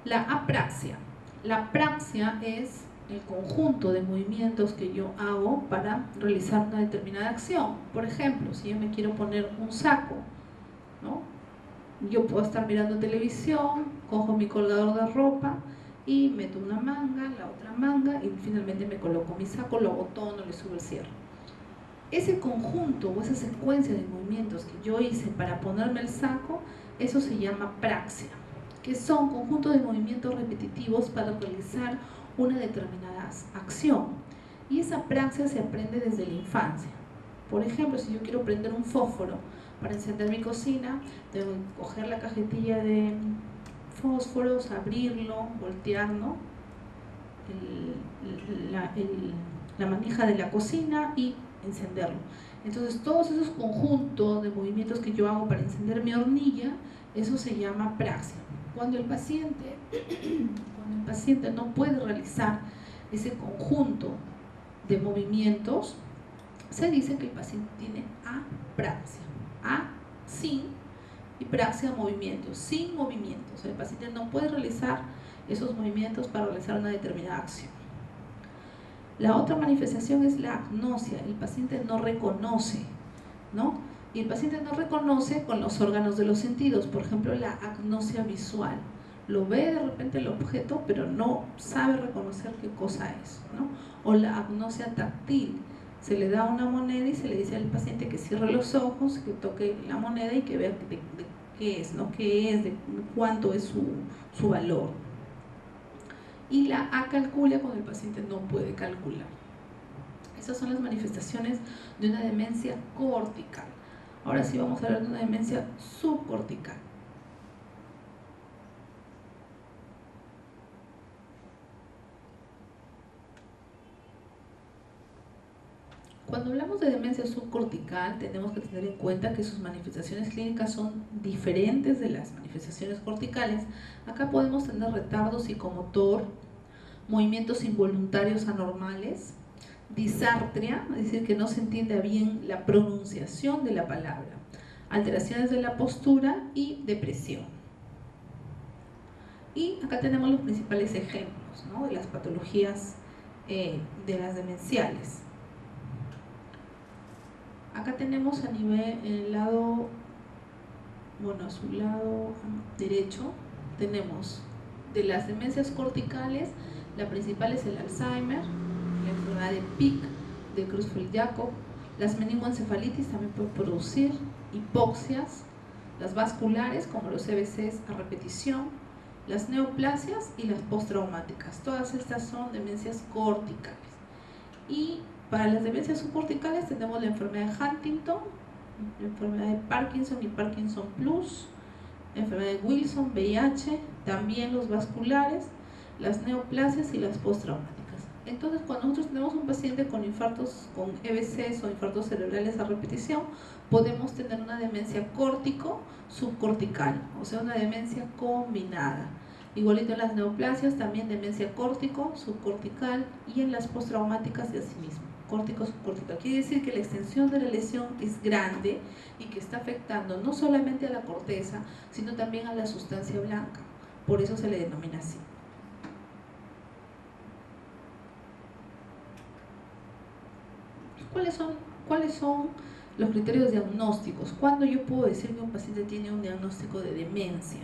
La apraxia. La apraxia es el conjunto de movimientos que yo hago para realizar una determinada acción. Por ejemplo, si yo me quiero poner un saco, ¿no? Yo puedo estar mirando televisión, cojo mi colgador de ropa y meto una manga, la otra manga y finalmente me coloco mi saco, lo abotono, le subo el cierre. Ese conjunto o esa secuencia de movimientos que yo hice para ponerme el saco, eso se llama praxia, que son conjuntos de movimientos repetitivos para realizar una determinada acción. Y esa praxia se aprende desde la infancia. Por ejemplo, si yo quiero prender un fósforo para encender mi cocina, debo coger la cajetilla de fósforos, abrirlo, voltearlo, la manija de la cocina y encenderlo. Entonces todos esos conjuntos de movimientos que yo hago para encender mi hornilla, eso se llama praxia. Cuando el paciente no puede realizar ese conjunto de movimientos, se dice que el paciente tiene apraxia. Sin y praxia movimientos, sin movimientos. El paciente no puede realizar esos movimientos para realizar una determinada acción. La otra manifestación es la agnosia. El paciente no reconoce, ¿no? Y el paciente no reconoce con los órganos de los sentidos. Por ejemplo, la agnosia visual. Lo ve de repente el objeto, pero no sabe reconocer qué cosa es, ¿no? O la agnosia táctil. Se le da una moneda y se le dice al paciente que cierre los ojos, que toque la moneda y que vea de qué es, ¿no? Qué es, de cuánto es su valor. Y la acalculia cuando el paciente no puede calcular. Esas son las manifestaciones de una demencia cortical. Ahora sí vamos a hablar de una demencia subcortical. Cuando hablamos de demencia subcortical, tenemos que tener en cuenta que sus manifestaciones clínicas son diferentes de las manifestaciones corticales. Acá podemos tener retardo psicomotor, movimientos involuntarios anormales, disartria, es decir, que no se entiende bien la pronunciación de la palabra, alteraciones de la postura y depresión. Y acá tenemos los principales ejemplos, ¿no?, de las patologías de las demenciales. Acá tenemos a nivel, en el lado, bueno, a su lado derecho, tenemos de las demencias corticales, la principal es el Alzheimer, la enfermedad de Pick, de Creutzfeldt-Jakob, las meningoencefalitis también pueden producir hipoxias, las vasculares como los CVCs a repetición, las neoplasias y las postraumáticas. Todas estas son demencias corticales. Y para las demencias subcorticales tenemos la enfermedad de Huntington, la enfermedad de Parkinson y Parkinson Plus, la enfermedad de Wilson, VIH, también los vasculares, las neoplasias y las postraumáticas. Entonces, cuando nosotros tenemos un paciente con infartos, con EBCs o infartos cerebrales a repetición, podemos tener una demencia córtico-subcortical, o sea, una demencia combinada. Igualito en las neoplasias, también demencia córtico-subcortical, y en las postraumáticas de asimismo, córtico-subcortical. Quiere decir que la extensión de la lesión es grande y que está afectando no solamente a la corteza, sino también a la sustancia blanca. Por eso se le denomina así. ¿Cuáles son los criterios diagnósticos? ¿Cuándo yo puedo decir que un paciente tiene un diagnóstico de demencia?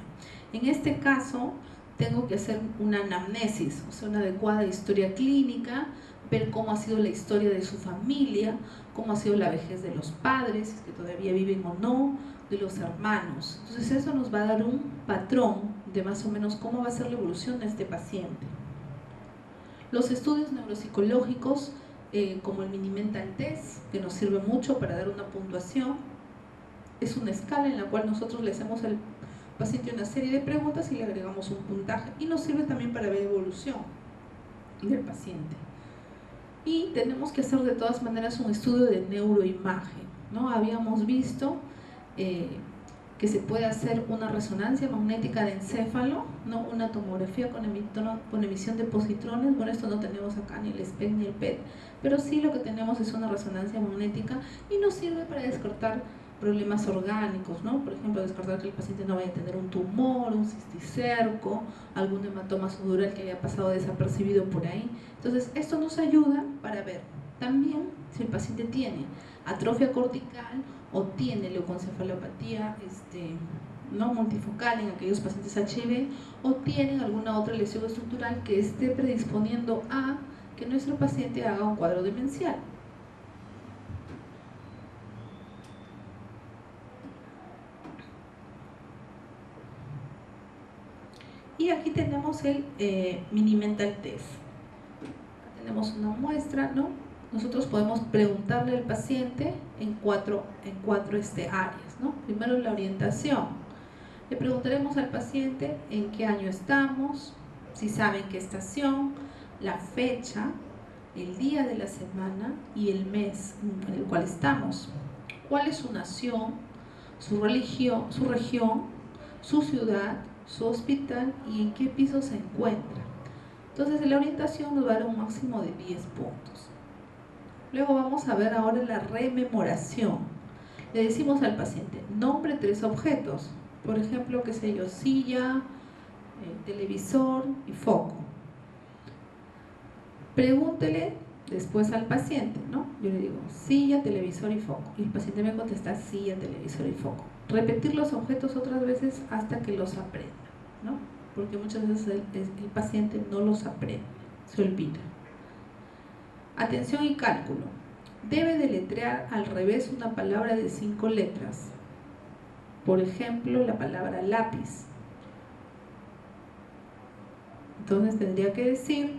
En este caso, tengo que hacer una anamnesis, o sea, una adecuada historia clínica, ver cómo ha sido la historia de su familia, cómo ha sido la vejez de los padres, si es que todavía viven o no, de los hermanos. Entonces eso nos va a dar un patrón de más o menos cómo va a ser la evolución de este paciente. Los estudios neuropsicológicos, como el Mini-Mental Test, que nos sirve mucho para dar una puntuación, es una escala en la cual nosotros le hacemos al paciente una serie de preguntas y le agregamos un puntaje, y nos sirve también para ver evolución del paciente. Y tenemos que hacer de todas maneras un estudio de neuroimagen, ¿no? Habíamos visto que se puede hacer una resonancia magnética de encéfalo, ¿no? Una tomografía con emisión de positrones. Bueno, esto no tenemos acá ni el SPECT ni el PET, pero sí lo que tenemos es una resonancia magnética y nos sirve para descartar problemas orgánicos, ¿no? Por ejemplo, descartar que el paciente no vaya a tener un tumor, un cisticerco, algún hematoma sudural que haya pasado desapercibido por ahí. Entonces, esto nos ayuda para ver también si el paciente tiene atrofia cortical o tiene leucoencefalopatía no multifocal en aquellos pacientes HIV, o tienen alguna otra lesión estructural que esté predisponiendo a que nuestro paciente haga un cuadro demencial. Y aquí tenemos el Mini-Mental Test. Tenemos una muestra, ¿no? Nosotros podemos preguntarle al paciente en cuatro áreas, ¿no? Primero, la orientación. Le preguntaremos al paciente en qué año estamos, si sabe en qué estación, la fecha, el día de la semana y el mes en el cual estamos. ¿Cuál es su nación, su religión, su ciudad, su hospital y en qué piso se encuentra? Entonces, la orientación nos va a dar un máximo de 10 puntos. Luego vamos a ver ahora la rememoración. Le decimos al paciente, nombre 3 objetos. Por ejemplo, qué sé yo, silla, televisor y foco. Pregúntele después al paciente, ¿no? Yo le digo, silla, televisor y foco. Y el paciente me contesta, silla, televisor y foco. Repetir los objetos otras veces hasta que los aprenda, ¿no? Porque muchas veces el paciente no los aprende, se olvida. Atención y cálculo. Debe deletrear al revés una palabra de 5 letras. Por ejemplo, la palabra lápiz. Entonces tendría que decir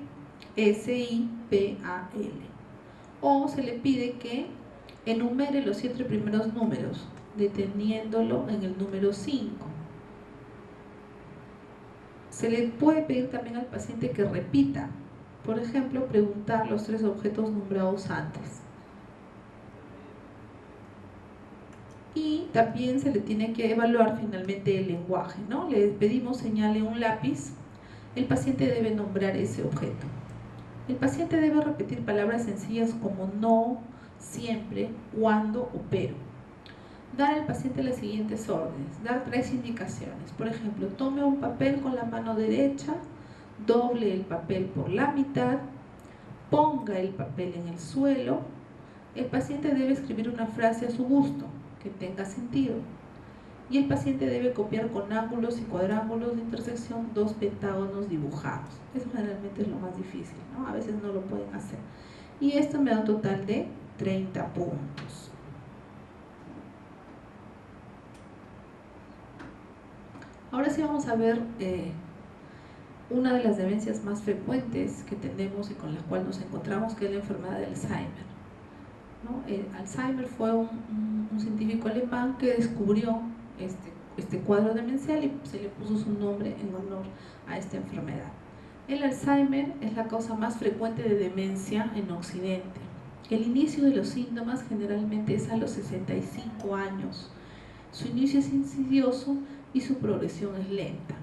S-I-P-A-L. O se le pide que enumere los 7 primeros números, deteniéndolo en el número 5. Se le puede pedir también al paciente que repita. Por ejemplo, preguntar los 3 objetos nombrados antes. Y también se le tiene que evaluar finalmente el lenguaje, ¿no? Le pedimos señale un lápiz. El paciente debe nombrar ese objeto. El paciente debe repetir palabras sencillas como no, siempre, cuando o pero. Dar al paciente las siguientes órdenes. Dar 3 indicaciones. Por ejemplo, tome un papel con la mano derecha, doble el papel por la mitad, ponga el papel en el suelo. El paciente debe escribir una frase a su gusto, que tenga sentido. Y el paciente debe copiar con ángulos y cuadrángulos de intersección 2 pentágonos dibujados. Eso generalmente es lo más difícil, ¿no? A veces no lo pueden hacer. Y esto me da un total de 30 puntos. Ahora sí vamos a ver una de las demencias más frecuentes que tenemos y con la cual nos encontramos, que es la enfermedad de Alzheimer, ¿no? Alzheimer fue un científico alemán que descubrió este cuadro demencial y se le puso su nombre en honor a esta enfermedad. El Alzheimer es la causa más frecuente de demencia en Occidente. El inicio de los síntomas generalmente es a los 65 años. Su inicio es insidioso y su progresión es lenta.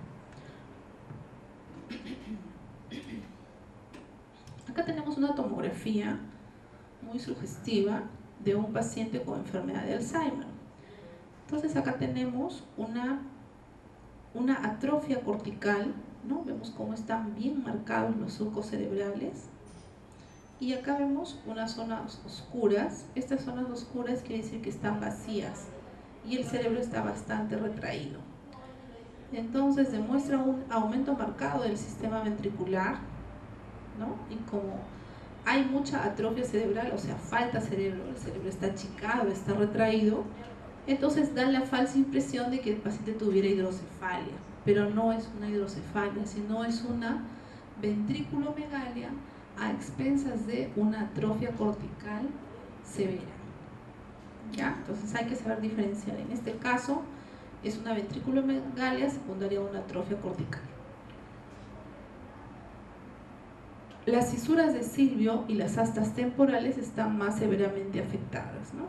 Acá tenemos una tomografía muy sugestiva de un paciente con enfermedad de Alzheimer. Entonces acá tenemos una atrofia cortical, ¿no? Vemos cómo están bien marcados los surcos cerebrales. Y acá vemos unas zonas oscuras. Estas zonas oscuras quiere decir que están vacías y el cerebro está bastante retraído. Entonces demuestra un aumento marcado del sistema ventricular, ¿no? Y como hay mucha atrofia cerebral, o sea, falta cerebro, el cerebro está achicado, está retraído, entonces da la falsa impresión de que el paciente tuviera hidrocefalia, pero no es una hidrocefalia, sino es una ventriculomegalia a expensas de una atrofia cortical severa. ¿Ya? Entonces hay que saber diferenciar. En este caso es una ventriculomegalia secundaria a una atrofia cortical. Las fisuras de Silvio y las astas temporales están más severamente afectadas, ¿no?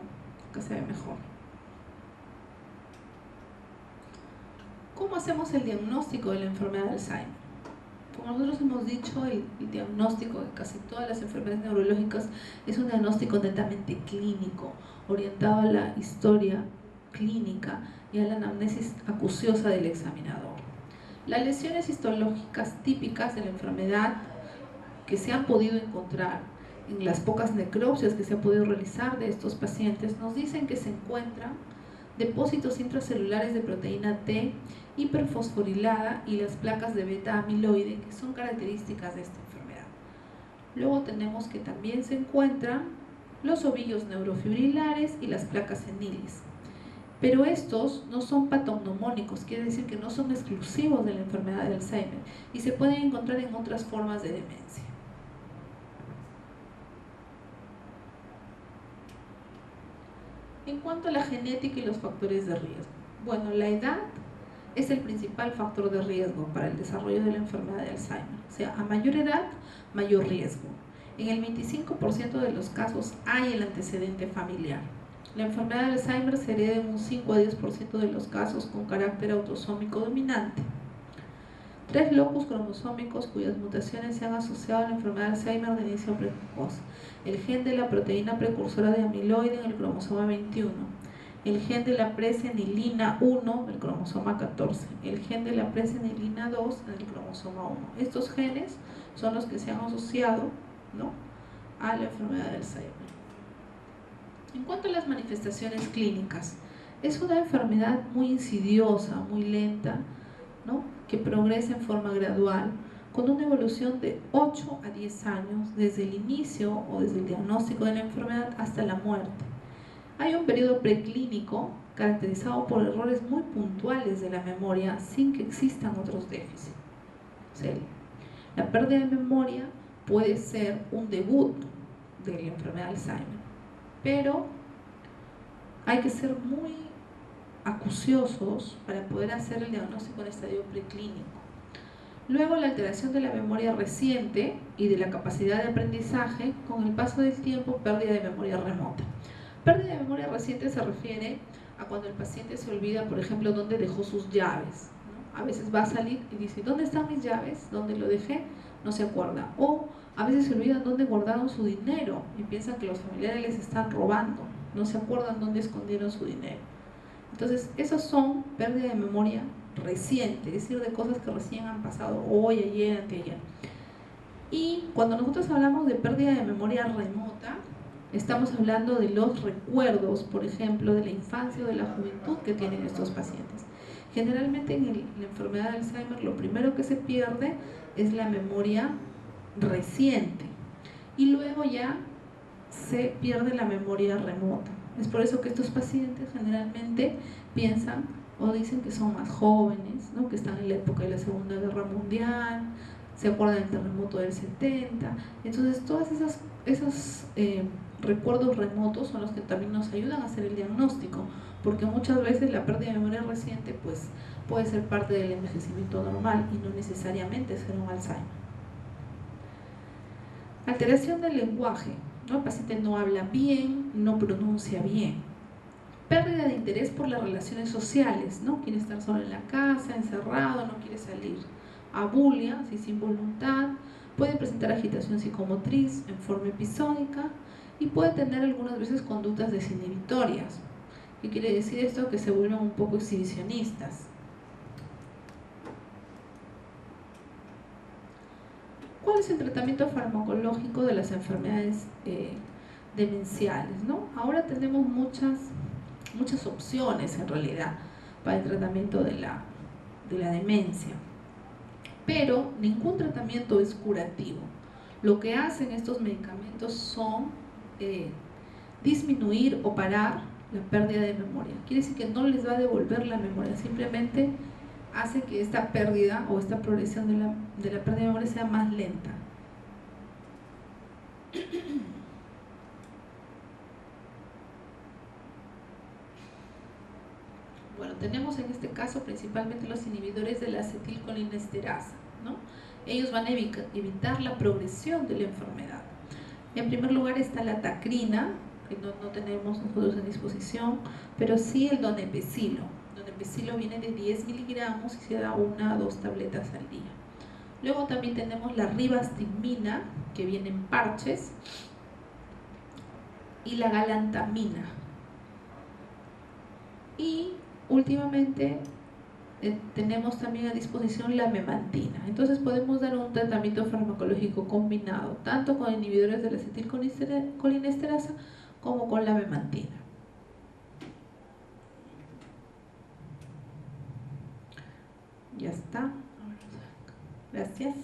Acá se ve mejor. ¿Cómo hacemos el diagnóstico de la enfermedad de Alzheimer? Como nosotros hemos dicho, el diagnóstico de casi todas las enfermedades neurológicas es un diagnóstico netamente clínico, orientado a la historia clínica y a la anamnesis acuciosa del examinador. Las lesiones histológicas típicas de la enfermedad que se han podido encontrar en las pocas necropsias que se ha podido realizar de estos pacientes nos dicen que se encuentran depósitos intracelulares de proteína T hiperfosforilada y las placas de beta amiloide, que son características de esta enfermedad. Luego tenemos que también se encuentran los ovillos neurofibrilares y las placas seniles. Pero estos no son patognomónicos, quiere decir que no son exclusivos de la enfermedad de Alzheimer y se pueden encontrar en otras formas de demencia. En cuanto a la genética y los factores de riesgo, bueno, la edad es el principal factor de riesgo para el desarrollo de la enfermedad de Alzheimer. O sea, a mayor edad, mayor riesgo. En el 25% de los casos hay el antecedente familiar. La enfermedad de Alzheimer se hereda en un 5 a 10% de los casos con carácter autosómico dominante. 3 locus cromosómicos cuyas mutaciones se han asociado a la enfermedad de Alzheimer de inicio precoz. El gen de la proteína precursora de amiloide en el cromosoma 21. El gen de la presenilina 1 en el cromosoma 14. El gen de la presenilina 2 en el cromosoma 1. Estos genes son los que se han asociado, ¿no?, a la enfermedad de Alzheimer. En cuanto a las manifestaciones clínicas, es una enfermedad muy insidiosa, muy lenta, ¿no?, que progresa en forma gradual, con una evolución de 8 a 10 años desde el inicio o desde el diagnóstico de la enfermedad hasta la muerte. Hay un periodo preclínico caracterizado por errores muy puntuales de la memoria sin que existan otros déficits. O sea, la pérdida de memoria puede ser un debut de la enfermedad de Alzheimer, pero hay que ser muy acuciosos para poder hacer el diagnóstico en estadio preclínico. Luego, la alteración de la memoria reciente y de la capacidad de aprendizaje con el paso del tiempo, pérdida de memoria remota. Pérdida de memoria reciente se refiere a cuando el paciente se olvida, por ejemplo, dónde dejó sus llaves, ¿no? A veces va a salir y dice, ¿dónde están mis llaves? ¿Dónde lo dejé? No se acuerda. O a veces se olvidan dónde guardaron su dinero y piensan que los familiares les están robando. No se acuerdan dónde escondieron su dinero. Entonces, esos son pérdida de memoria reciente, es decir, de cosas que recién han pasado hoy, ayer, anteayer. Y cuando nosotros hablamos de pérdida de memoria remota, estamos hablando de los recuerdos, por ejemplo, de la infancia o de la juventud que tienen estos pacientes. Generalmente en la enfermedad de Alzheimer lo primero que se pierde es la memoria reciente y luego ya se pierde la memoria remota. Es por eso que estos pacientes generalmente piensan o dicen que son más jóvenes, ¿no?, que están en la época de la Segunda Guerra Mundial, se acuerdan del terremoto del 70. Entonces todos esos recuerdos remotos son los que también nos ayudan a hacer el diagnóstico, porque muchas veces la pérdida de memoria reciente pues, puede ser parte del envejecimiento normal y no necesariamente ser un Alzheimer. Alteración del lenguaje, ¿no? El paciente no habla bien, no pronuncia bien. Pérdida de interés por las relaciones sociales, ¿no? Quiere estar solo en la casa, encerrado, no quiere salir. Abulia, así sin voluntad, puede presentar agitación psicomotriz en forma episódica y puede tener algunas veces conductas desinhibitorias. ¿Qué quiere decir esto? Que se vuelven un poco exhibicionistas. ¿Cuál es el tratamiento farmacológico de las enfermedades demenciales, ¿no? Ahora tenemos muchas opciones en realidad para el tratamiento de la demencia, pero ningún tratamiento es curativo. Lo que hacen estos medicamentos son disminuir o parar la pérdida de memoria. Quiere decir que no les va a devolver la memoria, simplemente hace que esta pérdida o esta progresión de la pérdida de memoria sea más lenta. Bueno, tenemos en este caso principalmente los inhibidores de la acetilcolinesterasa, ¿no? Ellos van a evitar la progresión de la enfermedad. En primer lugar está la tacrina, que no tenemos nosotros en disposición, pero sí el donepezilo. El donepezilo viene de 10 miligramos y se da 1 a 2 tabletas al día. Luego también tenemos la ribastimina, que viene en parches, y la galantamina. Y últimamente tenemos también a disposición la memantina. Entonces podemos dar un tratamiento farmacológico combinado, tanto con inhibidores de la acetilcolinesterasa como con la memantina. Ya está. Gracias.